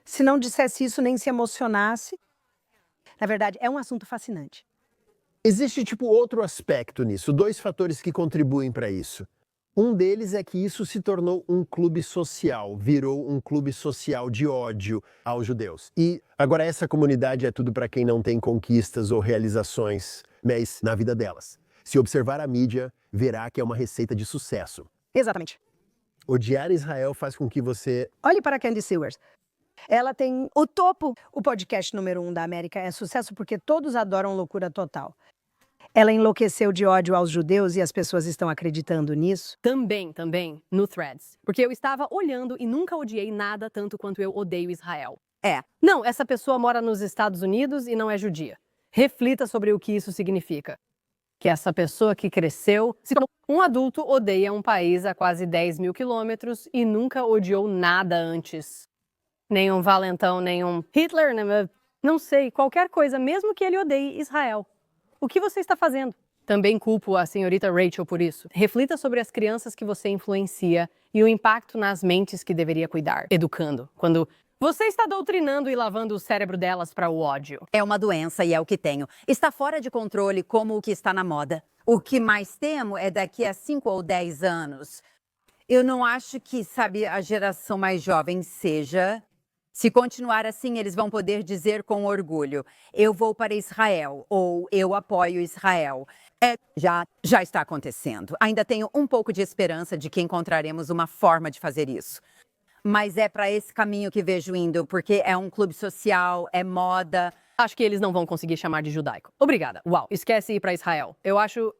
se não dissesse isso nem se emocionasse, na verdade, é um assunto fascinante. Existe, outro aspecto nisso, 2 fatores que contribuem para isso. Um deles é que isso se tornou um clube social, virou um clube social de ódio aos judeus. E agora essa comunidade é tudo para quem não tem conquistas ou realizações, mas na vida delas. Se observar a mídia, verá que é uma receita de sucesso. Exatamente. Odiar Israel faz com que você... Olhe para a Candy Sewers. Ela tem o topo. O podcast número 1 da América é sucesso porque todos adoram loucura total. Ela enlouqueceu de ódio aos judeus e as pessoas estão acreditando nisso? Também, no Threads. Porque eu estava olhando e nunca odiei nada tanto quanto eu odeio Israel. Não, essa pessoa mora nos Estados Unidos e não é judia. Reflita sobre o que isso significa. Que essa pessoa que cresceu, se tornou um adulto, odeia um país a quase 10 mil quilômetros e nunca odiou nada antes. Nenhum valentão, nenhum Hitler, não sei, qualquer coisa, mesmo que ele odeie Israel. O que você está fazendo? Também culpo a senhorita Rachel por isso. Reflita sobre as crianças que você influencia e o impacto nas mentes que deveria cuidar, educando. Quando você está doutrinando e lavando o cérebro delas para o ódio. É uma doença e é o que tenho. Está fora de controle como o que está na moda. O que mais temo é daqui a 5 ou 10 anos. Eu não acho que, a geração mais jovem seja... Se continuar assim, eles vão poder dizer com orgulho, eu vou para Israel, ou eu apoio Israel. Já está acontecendo. Ainda tenho um pouco de esperança de que encontraremos uma forma de fazer isso. Mas é para esse caminho que vejo indo, porque é um clube social, é moda. Acho que eles não vão conseguir chamar de judaico. Obrigada. Uau, esquece ir para Israel. Eu acho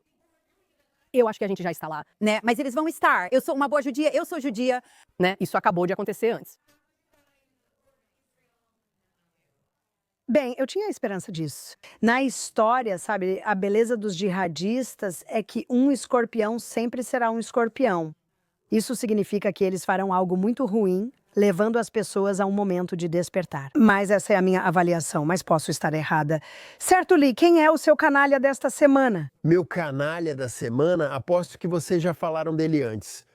que a gente já está lá. Né? Mas eles vão estar. Eu sou uma boa judia, eu sou judia. Né? Isso acabou de acontecer antes. Bem, eu tinha a esperança disso. Na história, a beleza dos jihadistas é que um escorpião sempre será um escorpião. Isso significa que eles farão algo muito ruim, levando as pessoas a um momento de despertar. Mas essa é a minha avaliação, mas posso estar errada. Certo, Lee, quem é o seu canalha desta semana? Meu canalha da semana, aposto que vocês já falaram dele antes.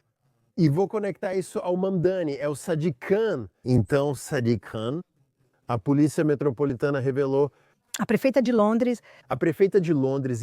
E vou conectar isso ao Mamdani, é o Sadiq Khan. Então, Sadiq Khan... A Polícia Metropolitana revelou... A prefeita de Londres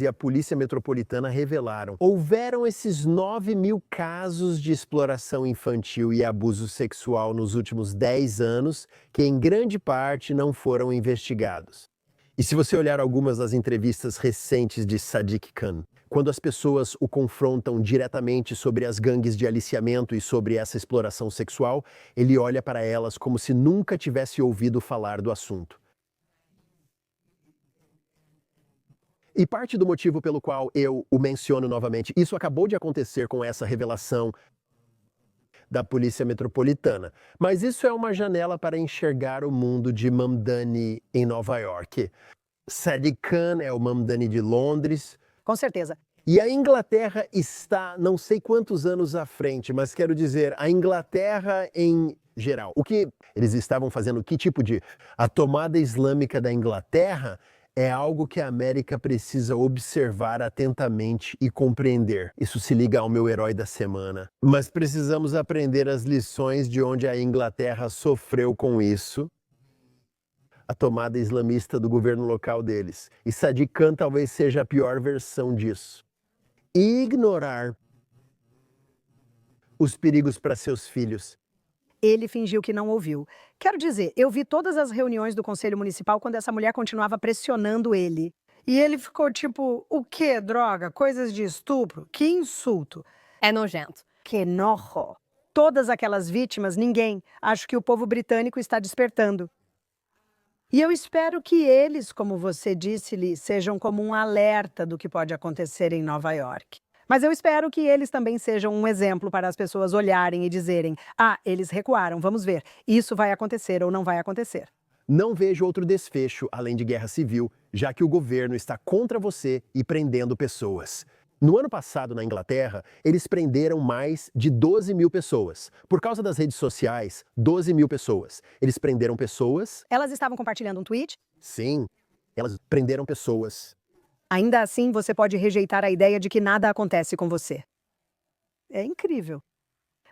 e a Polícia Metropolitana revelaram. Houveram esses 9 mil casos de exploração infantil e abuso sexual nos últimos 10 anos, que em grande parte não foram investigados. E se você olhar algumas das entrevistas recentes de Sadiq Khan, quando as pessoas o confrontam diretamente sobre as gangues de aliciamento e sobre essa exploração sexual, ele olha para elas como se nunca tivesse ouvido falar do assunto. E parte do motivo pelo qual eu o menciono novamente, isso acabou de acontecer com essa revelação da Polícia Metropolitana. Mas isso é uma janela para enxergar o mundo de Mamdani em Nova York. Sadiq Khan é o Mamdani de Londres. Com certeza. E a Inglaterra está não sei quantos anos à frente, mas quero dizer, a Inglaterra em geral. O que eles estavam fazendo, que tipo de... A tomada islâmica da Inglaterra é algo que a América precisa observar atentamente e compreender. Isso se liga ao meu herói da semana. Mas precisamos aprender as lições de onde a Inglaterra sofreu com isso. A tomada islamista do governo local deles. E Sadiq Khan talvez seja a pior versão disso. e ignorar os perigos para seus filhos. Ele fingiu que não ouviu. Quero dizer, eu vi todas as reuniões do Conselho Municipal quando essa mulher continuava pressionando ele. E ele ficou tipo, o quê, droga? Coisas de estupro? Que insulto. É nojento. Que nojo. Todas aquelas vítimas, ninguém. Acho que o povo britânico está despertando. E eu espero que eles, como você disse-lhe, sejam como um alerta do que pode acontecer em Nova York. Mas eu espero que eles também sejam um exemplo para as pessoas olharem e dizerem: ah, eles recuaram, vamos ver, isso vai acontecer ou não vai acontecer. Não vejo outro desfecho além de guerra civil, já que o governo está contra você e prendendo pessoas. No ano passado, na Inglaterra, eles prenderam mais de 12 mil pessoas. Por causa das redes sociais, 12 mil pessoas. Eles prenderam pessoas. Elas estavam compartilhando um tweet? Sim, elas prenderam pessoas. Ainda assim, você pode rejeitar a ideia de que nada acontece com você. É incrível.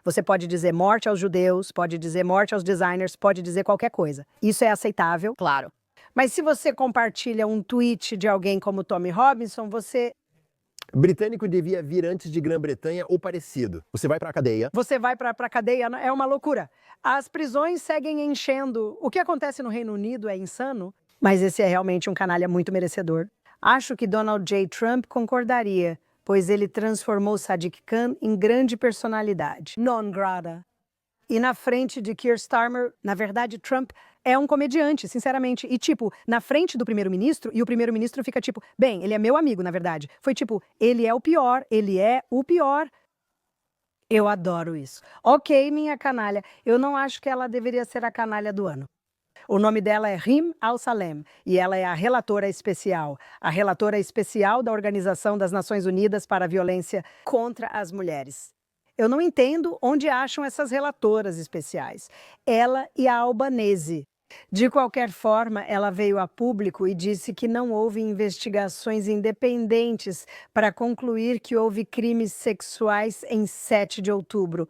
Você pode dizer morte aos judeus, pode dizer morte aos designers, pode dizer qualquer coisa. Isso é aceitável. Claro. Mas se você compartilha um tweet de alguém como Tommy Robinson, você Britânico devia vir antes de Grã-Bretanha ou parecido. Você vai para a cadeia. Você vai para a cadeia, é uma loucura. As prisões seguem enchendo. O que acontece no Reino Unido é insano, mas esse é realmente um canalha muito merecedor. Acho que Donald J. Trump concordaria, pois ele transformou Sadiq Khan em grande personalidade. Non grata. E na frente de Keir Starmer, na verdade, Trump é um comediante, sinceramente. E, tipo, na frente do primeiro-ministro, e o primeiro-ministro fica tipo, bem, ele é meu amigo, na verdade. Foi tipo, ele é o pior, ele é o pior. Eu adoro isso. Ok, minha canalha, eu não acho que ela deveria ser a canalha do ano. O nome dela é Rim Al-Salem e ela é a relatora especial da Organização das Nações Unidas para a Violência contra as Mulheres. Eu não entendo onde acham essas relatoras especiais. Ela e a Albanese. De qualquer forma, ela veio a público e disse que não houve investigações independentes para concluir que houve crimes sexuais em 7 de outubro.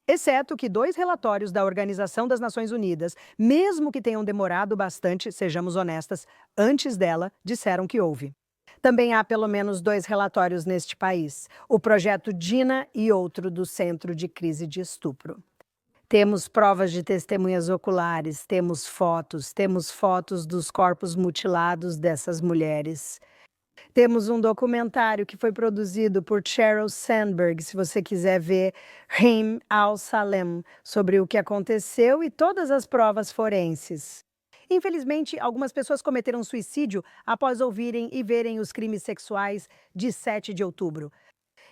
Exceto que 2 relatórios da Organização das Nações Unidas, mesmo que tenham demorado bastante, sejamos honestas, antes dela, disseram que houve. Também há pelo menos 2 relatórios neste país, o Projeto Dina e outro do Centro de Crise de Estupro. Temos provas de testemunhas oculares, temos fotos dos corpos mutilados dessas mulheres. Temos um documentário que foi produzido por Sheryl Sandberg, se você quiser ver, Rim Al-Salem, sobre o que aconteceu e todas as provas forenses. Infelizmente, algumas pessoas cometeram suicídio após ouvirem e verem os crimes sexuais de 7 de outubro.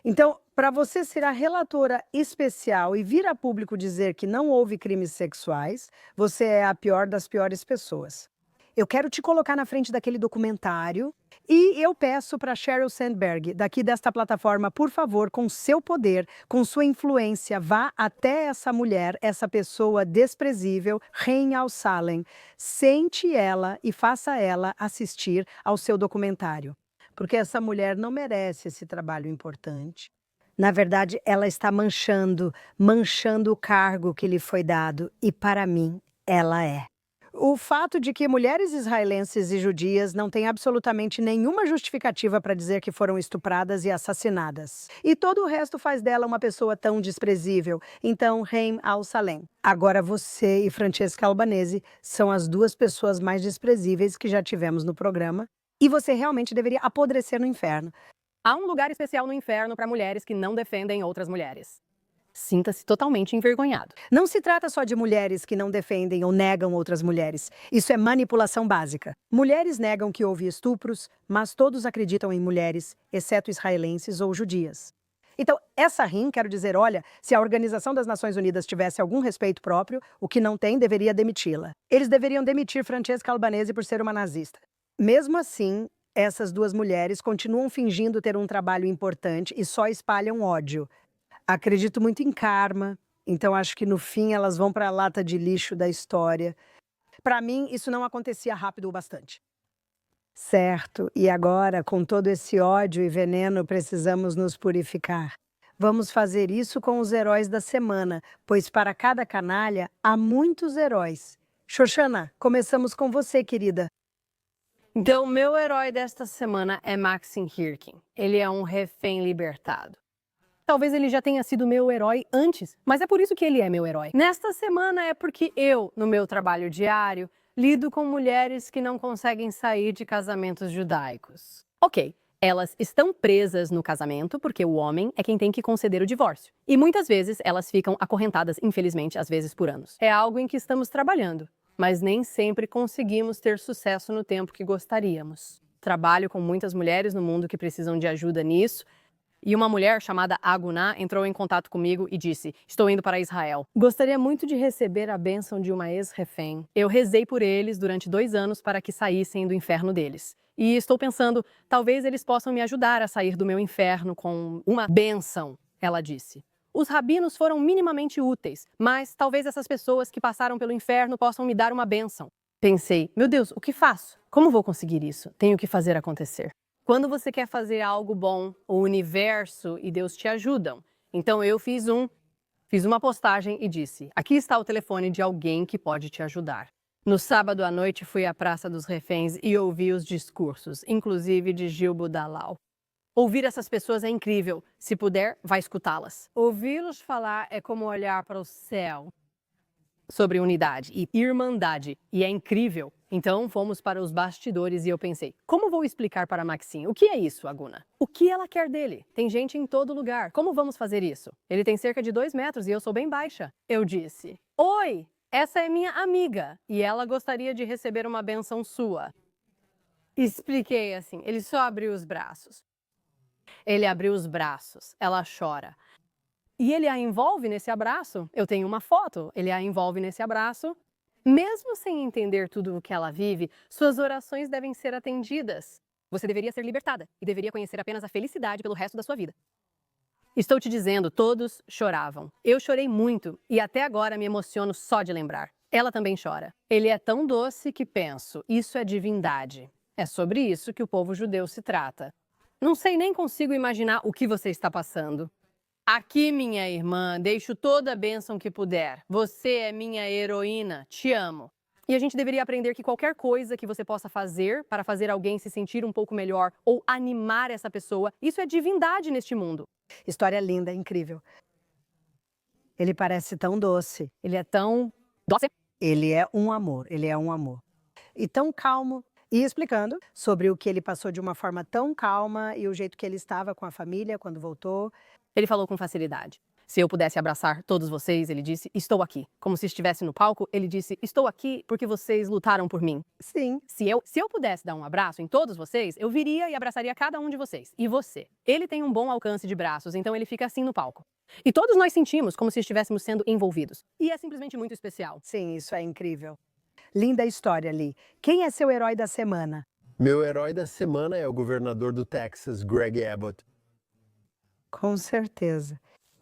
Então, para você ser a relatora especial e vir a público dizer que não houve crimes sexuais, você é a pior das piores pessoas. Eu quero te colocar na frente daquele documentário e eu peço para Sheryl Sandberg, daqui desta plataforma, por favor, com seu poder, com sua influência, vá até essa mulher, essa pessoa desprezível, Rim Al-Salem, sente ela e faça ela assistir ao seu documentário. Porque essa mulher não merece esse trabalho importante. Na verdade, ela está manchando o cargo que lhe foi dado e, para mim, ela é. O fato de que mulheres israelenses e judias não têm absolutamente nenhuma justificativa para dizer que foram estupradas e assassinadas. E todo o resto faz dela uma pessoa tão desprezível. Então, Rim Al-Salem. Agora você e Francesca Albanese são as 2 pessoas mais desprezíveis que já tivemos no programa. E você realmente deveria apodrecer no inferno. Há um lugar especial no inferno para mulheres que não defendem outras mulheres. Sinta-se totalmente envergonhado. Não se trata só de mulheres que não defendem ou negam outras mulheres. Isso é manipulação básica. Mulheres negam que houve estupros, mas todos acreditam em mulheres, exceto israelenses ou judias. Então, essa Rim, quero dizer, olha, se a Organização das Nações Unidas tivesse algum respeito próprio, o que não tem, deveria demiti-la. Eles deveriam demitir Francesca Albanese por ser uma nazista. Mesmo assim, essas 2 mulheres continuam fingindo ter um trabalho importante e só espalham ódio. Acredito muito em karma, então acho que no fim elas vão para a lata de lixo da história. Para mim, isso não acontecia rápido o bastante. Certo, e agora, com todo esse ódio e veneno, precisamos nos purificar. Vamos fazer isso com os heróis da semana, pois para cada canalha há muitos heróis. Xoxana, começamos com você, querida. Então, meu herói desta semana é Maxim Hirkin. Ele é um refém libertado. Talvez ele já tenha sido meu herói antes, mas é por isso que ele é meu herói. Nesta semana é porque eu, no meu trabalho diário, lido com mulheres que não conseguem sair de casamentos judaicos. Ok, elas estão presas no casamento porque o homem é quem tem que conceder o divórcio. E muitas vezes elas ficam acorrentadas, infelizmente, às vezes por anos. É algo em que estamos trabalhando, mas nem sempre conseguimos ter sucesso no tempo que gostaríamos. Trabalho com muitas mulheres no mundo que precisam de ajuda nisso. E uma mulher chamada Aguná entrou em contato comigo e disse: estou indo para Israel. Gostaria muito de receber a bênção de uma ex-refém. Eu rezei por eles durante 2 anos para que saíssem do inferno deles. E estou pensando, talvez eles possam me ajudar a sair do meu inferno com uma bênção, ela disse. Os rabinos foram minimamente úteis, mas talvez essas pessoas que passaram pelo inferno possam me dar uma bênção. Pensei, meu Deus, o que faço? Como vou conseguir isso? Tenho que fazer acontecer. Quando você quer fazer algo bom, o universo e Deus te ajudam. Então eu fiz uma postagem e disse: aqui está o telefone de alguém que pode te ajudar. No sábado à noite fui à Praça dos Reféns e ouvi os discursos, inclusive de Gil Budalau. Ouvir essas pessoas é incrível. Se puder, vá escutá-las. Ouvi-los falar é como olhar para o céu. Sobre unidade e irmandade, e é incrível. Então fomos para os bastidores e eu pensei, como vou explicar para Maxim? O que é isso, Aguna? O que ela quer dele? Tem gente em todo lugar. Como vamos fazer isso? Ele tem cerca de 2 metros e eu sou bem baixa. Eu disse, oi, essa é minha amiga e ela gostaria de receber uma bênção sua. Expliquei assim, ele só abriu os braços. Ele abriu os braços, ela chora. E ele a envolve nesse abraço. Eu tenho uma foto. Ele a envolve nesse abraço. Mesmo sem entender tudo o que ela vive, suas orações devem ser atendidas. Você deveria ser libertada e deveria conhecer apenas a felicidade pelo resto da sua vida. Estou te dizendo, todos choravam. Eu chorei muito e até agora me emociono só de lembrar. Ela também chora. Ele é tão doce que penso, isso é divindade. É sobre isso que o povo judeu se trata. Não sei nem consigo imaginar o que você está passando. Aqui, minha irmã, deixo toda a bênção que puder. Você é minha heroína, te amo. E a gente deveria aprender que qualquer coisa que você possa fazer para fazer alguém se sentir um pouco melhor ou animar essa pessoa, isso é divindade neste mundo. História linda, incrível. Ele parece tão doce. Ele é tão doce. Ele é um amor, ele é um amor. E tão calmo. E explicando sobre o que ele passou de uma forma tão calma e o jeito que ele estava com a família quando voltou. Ele falou com facilidade. Se eu pudesse abraçar todos vocês, ele disse, estou aqui. Como se estivesse no palco, ele disse, estou aqui porque vocês lutaram por mim. Sim. Se eu pudesse dar um abraço em todos vocês, eu viria e abraçaria cada um de vocês. E você. Ele tem um bom alcance de braços, então ele fica assim no palco. E todos nós sentimos como se estivéssemos sendo envolvidos. E é simplesmente muito especial. Sim, isso é incrível. Linda história, Lee. Quem é seu herói da semana? Meu herói da semana é o governador do Texas, Greg Abbott. Com certeza.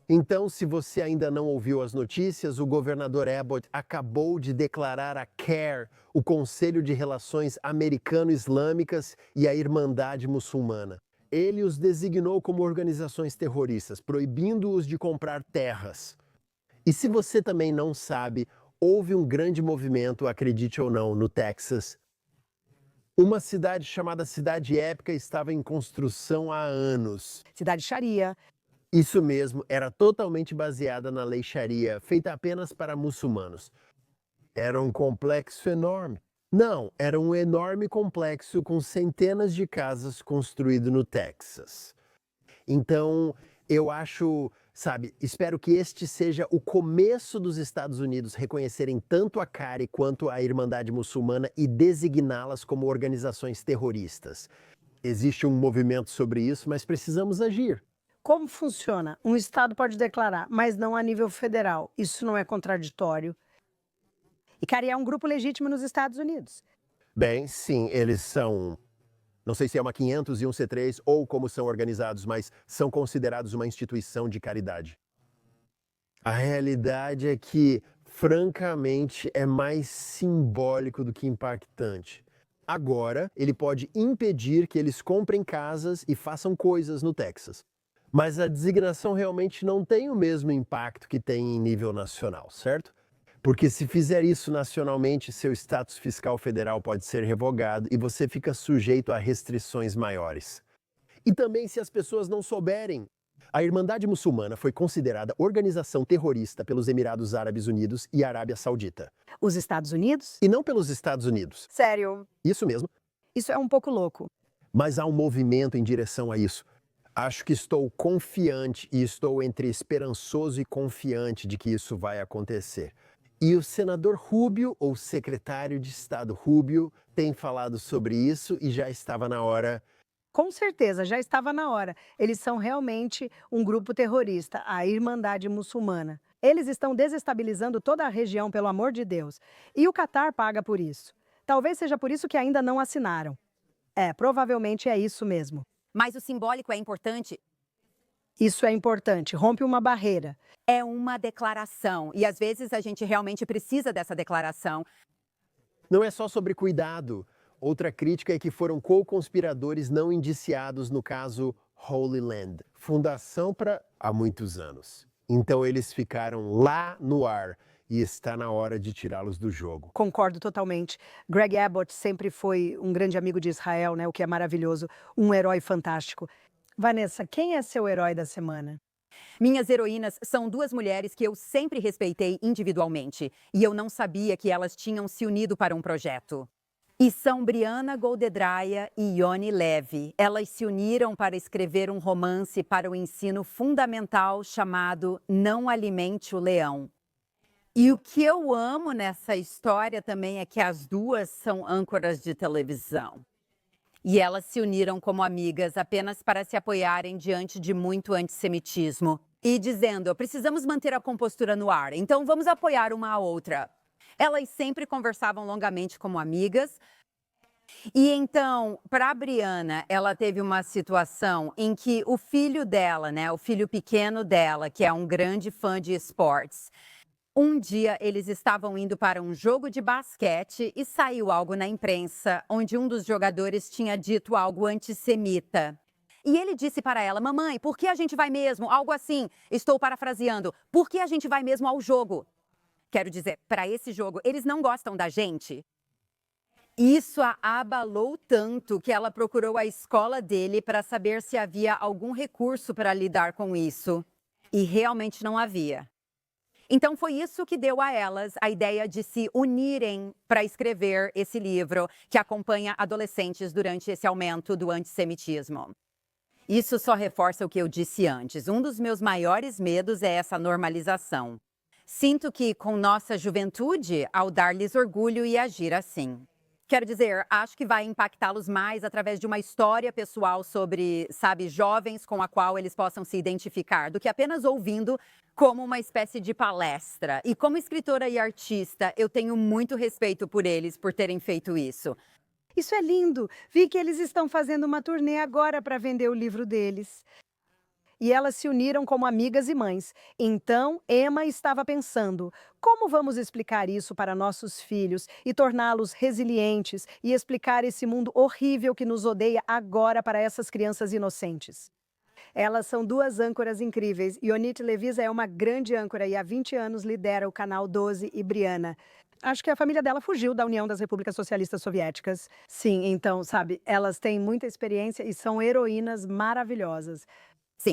Então, se você ainda não ouviu as notícias, o governador Abbott acabou de declarar a CARE, o Conselho de Relações Americano-Islâmicas e a Irmandade Muçulmana. Ele os designou como organizações terroristas, proibindo-os de comprar terras. E se você também não sabe, houve um grande movimento, acredite ou não, no Texas. Uma cidade chamada Cidade Épica estava em construção há anos. Cidade Sharia. Isso mesmo, era totalmente baseada na lei Sharia, feita apenas para muçulmanos. Era um complexo enorme. Não, era um enorme complexo com centenas de casas construído no Texas. Então, eu acho, espero que este seja o começo dos Estados Unidos reconhecerem tanto a CARE quanto a Irmandade Muçulmana e designá-las como organizações terroristas. Existe um movimento sobre isso, mas precisamos agir. Como funciona? Um estado pode declarar, mas não a nível federal. Isso não é contraditório. E CARE é um grupo legítimo nos Estados Unidos. Bem, sim, eles são... Não sei se é uma 501c3 ou como são organizados, mas são considerados uma instituição de caridade. A realidade é que, francamente, é mais simbólico do que impactante. Agora, ele pode impedir que eles comprem casas e façam coisas no Texas. Mas a designação realmente não tem o mesmo impacto que tem em nível nacional, certo? Porque se fizer isso nacionalmente, seu status fiscal federal pode ser revogado e você fica sujeito a restrições maiores. E também se as pessoas não souberem. A Irmandade Muçulmana foi considerada organização terrorista pelos Emirados Árabes Unidos e Arábia Saudita. Os Estados Unidos? E não pelos Estados Unidos. Sério, Isso mesmo. isso é um pouco louco. Mas há um movimento em direção a isso. Acho que estou confiante e estou entre esperançoso e confiante de que isso vai acontecer. E o senador Rubio, ou secretário de Estado Rubio, tem falado sobre isso e já estava na hora. Com certeza, já estava na hora. Eles são realmente um grupo terrorista, a Irmandade Muçulmana. Eles estão desestabilizando toda a região, pelo amor de Deus. E o Catar paga por isso. Talvez seja por isso que ainda não assinaram. Provavelmente é isso mesmo. Mas o simbólico é importante. Isso é importante, rompe uma barreira. É uma declaração. E às vezes a gente realmente precisa dessa declaração. Não é só sobre cuidado. Outra crítica é que foram co-conspiradores não indiciados no caso Holy Land, fundação para há muitos anos. Então eles ficaram lá no ar e está na hora de tirá-los do jogo. Concordo totalmente. Greg Abbott sempre foi um grande amigo de Israel, né? O que é maravilhoso, um herói fantástico. Vanessa, quem é seu herói da semana? Minhas heroínas são duas mulheres que eu sempre respeitei individualmente. E eu não sabia que elas tinham se unido para um projeto. E são Brianna Goldendraia e Yoni Levy. Elas se uniram para escrever um romance para o ensino fundamental chamado Não Alimente o Leão. E o que eu amo nessa história também é que as duas são âncoras de televisão. E elas se uniram como amigas apenas para se apoiarem diante de muito antissemitismo. E dizendo, precisamos manter a compostura no ar, então vamos apoiar uma a outra. Elas sempre conversavam longamente como amigas. E então, para a Brianna, ela teve uma situação em que o filho dela, né, o filho pequeno dela, que é um grande fã de esportes, um dia eles estavam indo para um jogo de basquete e saiu algo na imprensa onde um dos jogadores tinha dito algo antissemita. E ele disse para ela, mamãe, por que a gente vai mesmo? Algo assim, estou parafraseando, por que a gente vai mesmo ao jogo? Quero dizer, para esse jogo, eles não gostam da gente. Isso a abalou tanto que ela procurou a escola dele para saber se havia algum recurso para lidar com isso. E realmente não havia. Então foi isso que deu a elas a ideia de se unirem para escrever esse livro que acompanha adolescentes durante esse aumento do antissemitismo. Isso só reforça o que eu disse antes. Um dos meus maiores medos é essa normalização. Sinto que, com nossa juventude, ao dar-lhes orgulho e agir assim. Quero dizer, acho que vai impactá-los mais através de uma história pessoal sobre, sabe, jovens com a qual eles possam se identificar, do que apenas ouvindo como uma espécie de palestra. E como escritora e artista, eu tenho muito respeito por eles por terem feito isso. Isso é lindo. Vi que eles estão fazendo uma turnê agora para vender o livro deles. E elas se uniram como amigas e mães. Então, Emma estava pensando, como vamos explicar isso para nossos filhos e torná-los resilientes e explicar esse mundo horrível que nos odeia agora para essas crianças inocentes? Elas são duas âncoras incríveis. Yonit Levisa é uma grande âncora e há 20 anos lidera o canal 12 e Brianna. Acho que a família dela fugiu da União das Repúblicas Socialistas Soviéticas. Sim, então, sabe, elas têm muita experiência e são heroínas maravilhosas. Sim.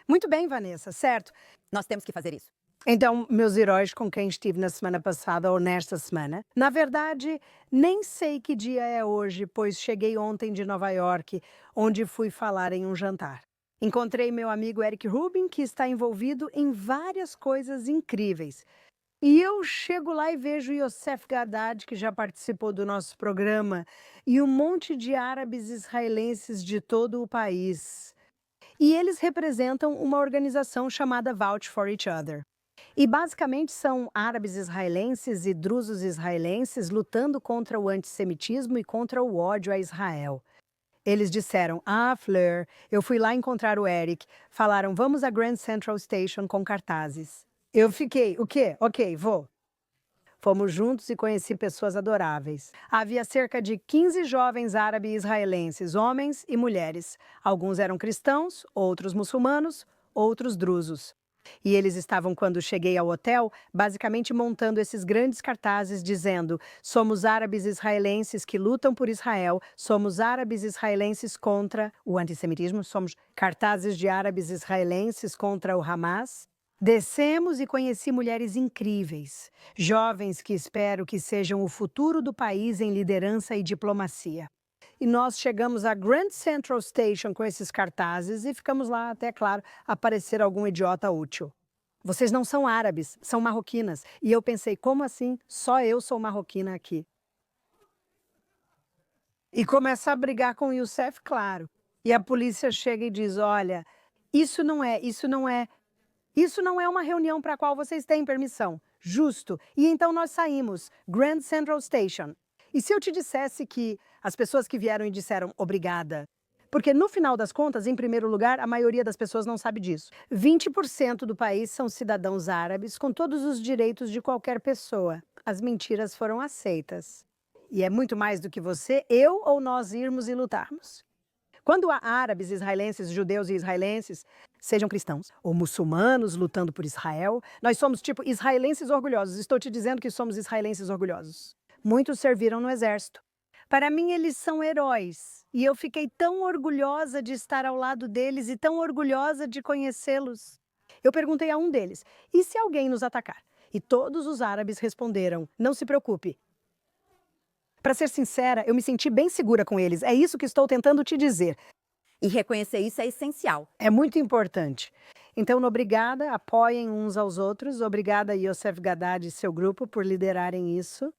Muito bem, Vanessa, certo? Nós temos que fazer isso. Então, meus heróis com quem estive na semana passada ou nesta semana. Na verdade, nem sei que dia é hoje, pois cheguei ontem de Nova York, onde fui falar em um jantar. Encontrei meu amigo Eric Rubin, que está envolvido em várias coisas incríveis. E eu chego lá e vejo Youssef Gardad, que já participou do nosso programa, e um monte de árabes israelenses de todo o país. E eles representam uma organização chamada Vouch for Each Other. E basicamente são árabes israelenses e drusos israelenses lutando contra o antissemitismo e contra o ódio a Israel. Eles disseram, Fleur, eu fui lá encontrar o Eric. Falaram, vamos à Grand Central Station com cartazes. Eu fiquei, o quê? Ok, vou. Fomos juntos e conheci pessoas adoráveis. Havia cerca de 15 jovens árabes israelenses, homens e mulheres. Alguns eram cristãos, outros muçulmanos, outros drusos. E eles estavam, quando cheguei ao hotel, basicamente montando esses grandes cartazes dizendo: somos árabes israelenses que lutam por Israel, somos árabes israelenses contra o antissemitismo, somos cartazes de árabes israelenses contra o Hamas. Descemos e conheci mulheres incríveis, jovens que espero que sejam o futuro do país em liderança e diplomacia. E nós chegamos à Grand Central Station com esses cartazes e ficamos lá até, claro, aparecer algum idiota útil. Vocês não são árabes, são marroquinas. E eu pensei, como assim? Só eu sou marroquina aqui. E começa a brigar com o Youssef, claro. E a polícia chega e diz, olha, isso não é uma reunião para a qual vocês têm permissão. Justo. E então nós saímos, Grand Central Station. E se eu te dissesse que as pessoas que vieram e disseram obrigada, porque no final das contas, em primeiro lugar, a maioria das pessoas não sabe disso. 20% do país são cidadãos árabes com todos os direitos de qualquer pessoa. As mentiras foram aceitas. E é muito mais do que você, eu ou nós irmos e lutarmos. Quando há árabes, israelenses, judeus e israelenses, sejam cristãos ou muçulmanos lutando por Israel, nós somos tipo israelenses orgulhosos. Estou te dizendo que somos israelenses orgulhosos. Muitos serviram no exército. Para mim, eles são heróis. E eu fiquei tão orgulhosa de estar ao lado deles e tão orgulhosa de conhecê-los. Eu perguntei a um deles, e se alguém nos atacar? E todos os árabes responderam, não se preocupe. Para ser sincera, eu me senti bem segura com eles. É isso que estou tentando te dizer. E reconhecer isso é essencial. É muito importante. Então, obrigada, apoiem uns aos outros. Obrigada, Youssef Haddad e seu grupo, por liderarem isso.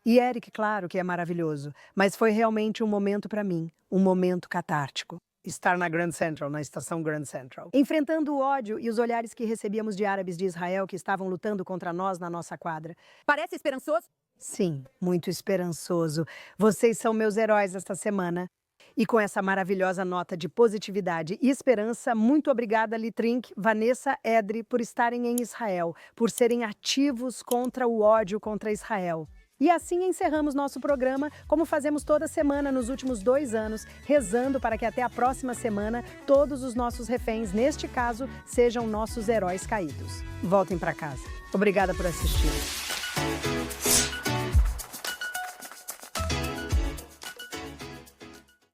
E Eric, claro que é maravilhoso. Mas foi realmente um momento para mim, um momento catártico. Estar na Grand Central, na estação Grand Central. Enfrentando o ódio e os olhares que recebíamos de árabes de Israel que estavam lutando contra nós na nossa quadra. Parece esperançoso? Sim, muito esperançoso. Vocês são meus heróis esta semana. E com essa maravilhosa nota de positividade e esperança, muito obrigada, Litrink, Vanessa, Edri, por estarem em Israel, por serem ativos contra o ódio contra Israel. E assim encerramos nosso programa, como fazemos toda semana nos últimos 2 anos, rezando para que até a próxima semana todos os nossos reféns, neste caso, sejam nossos heróis caídos. Voltem para casa. Obrigada por assistir.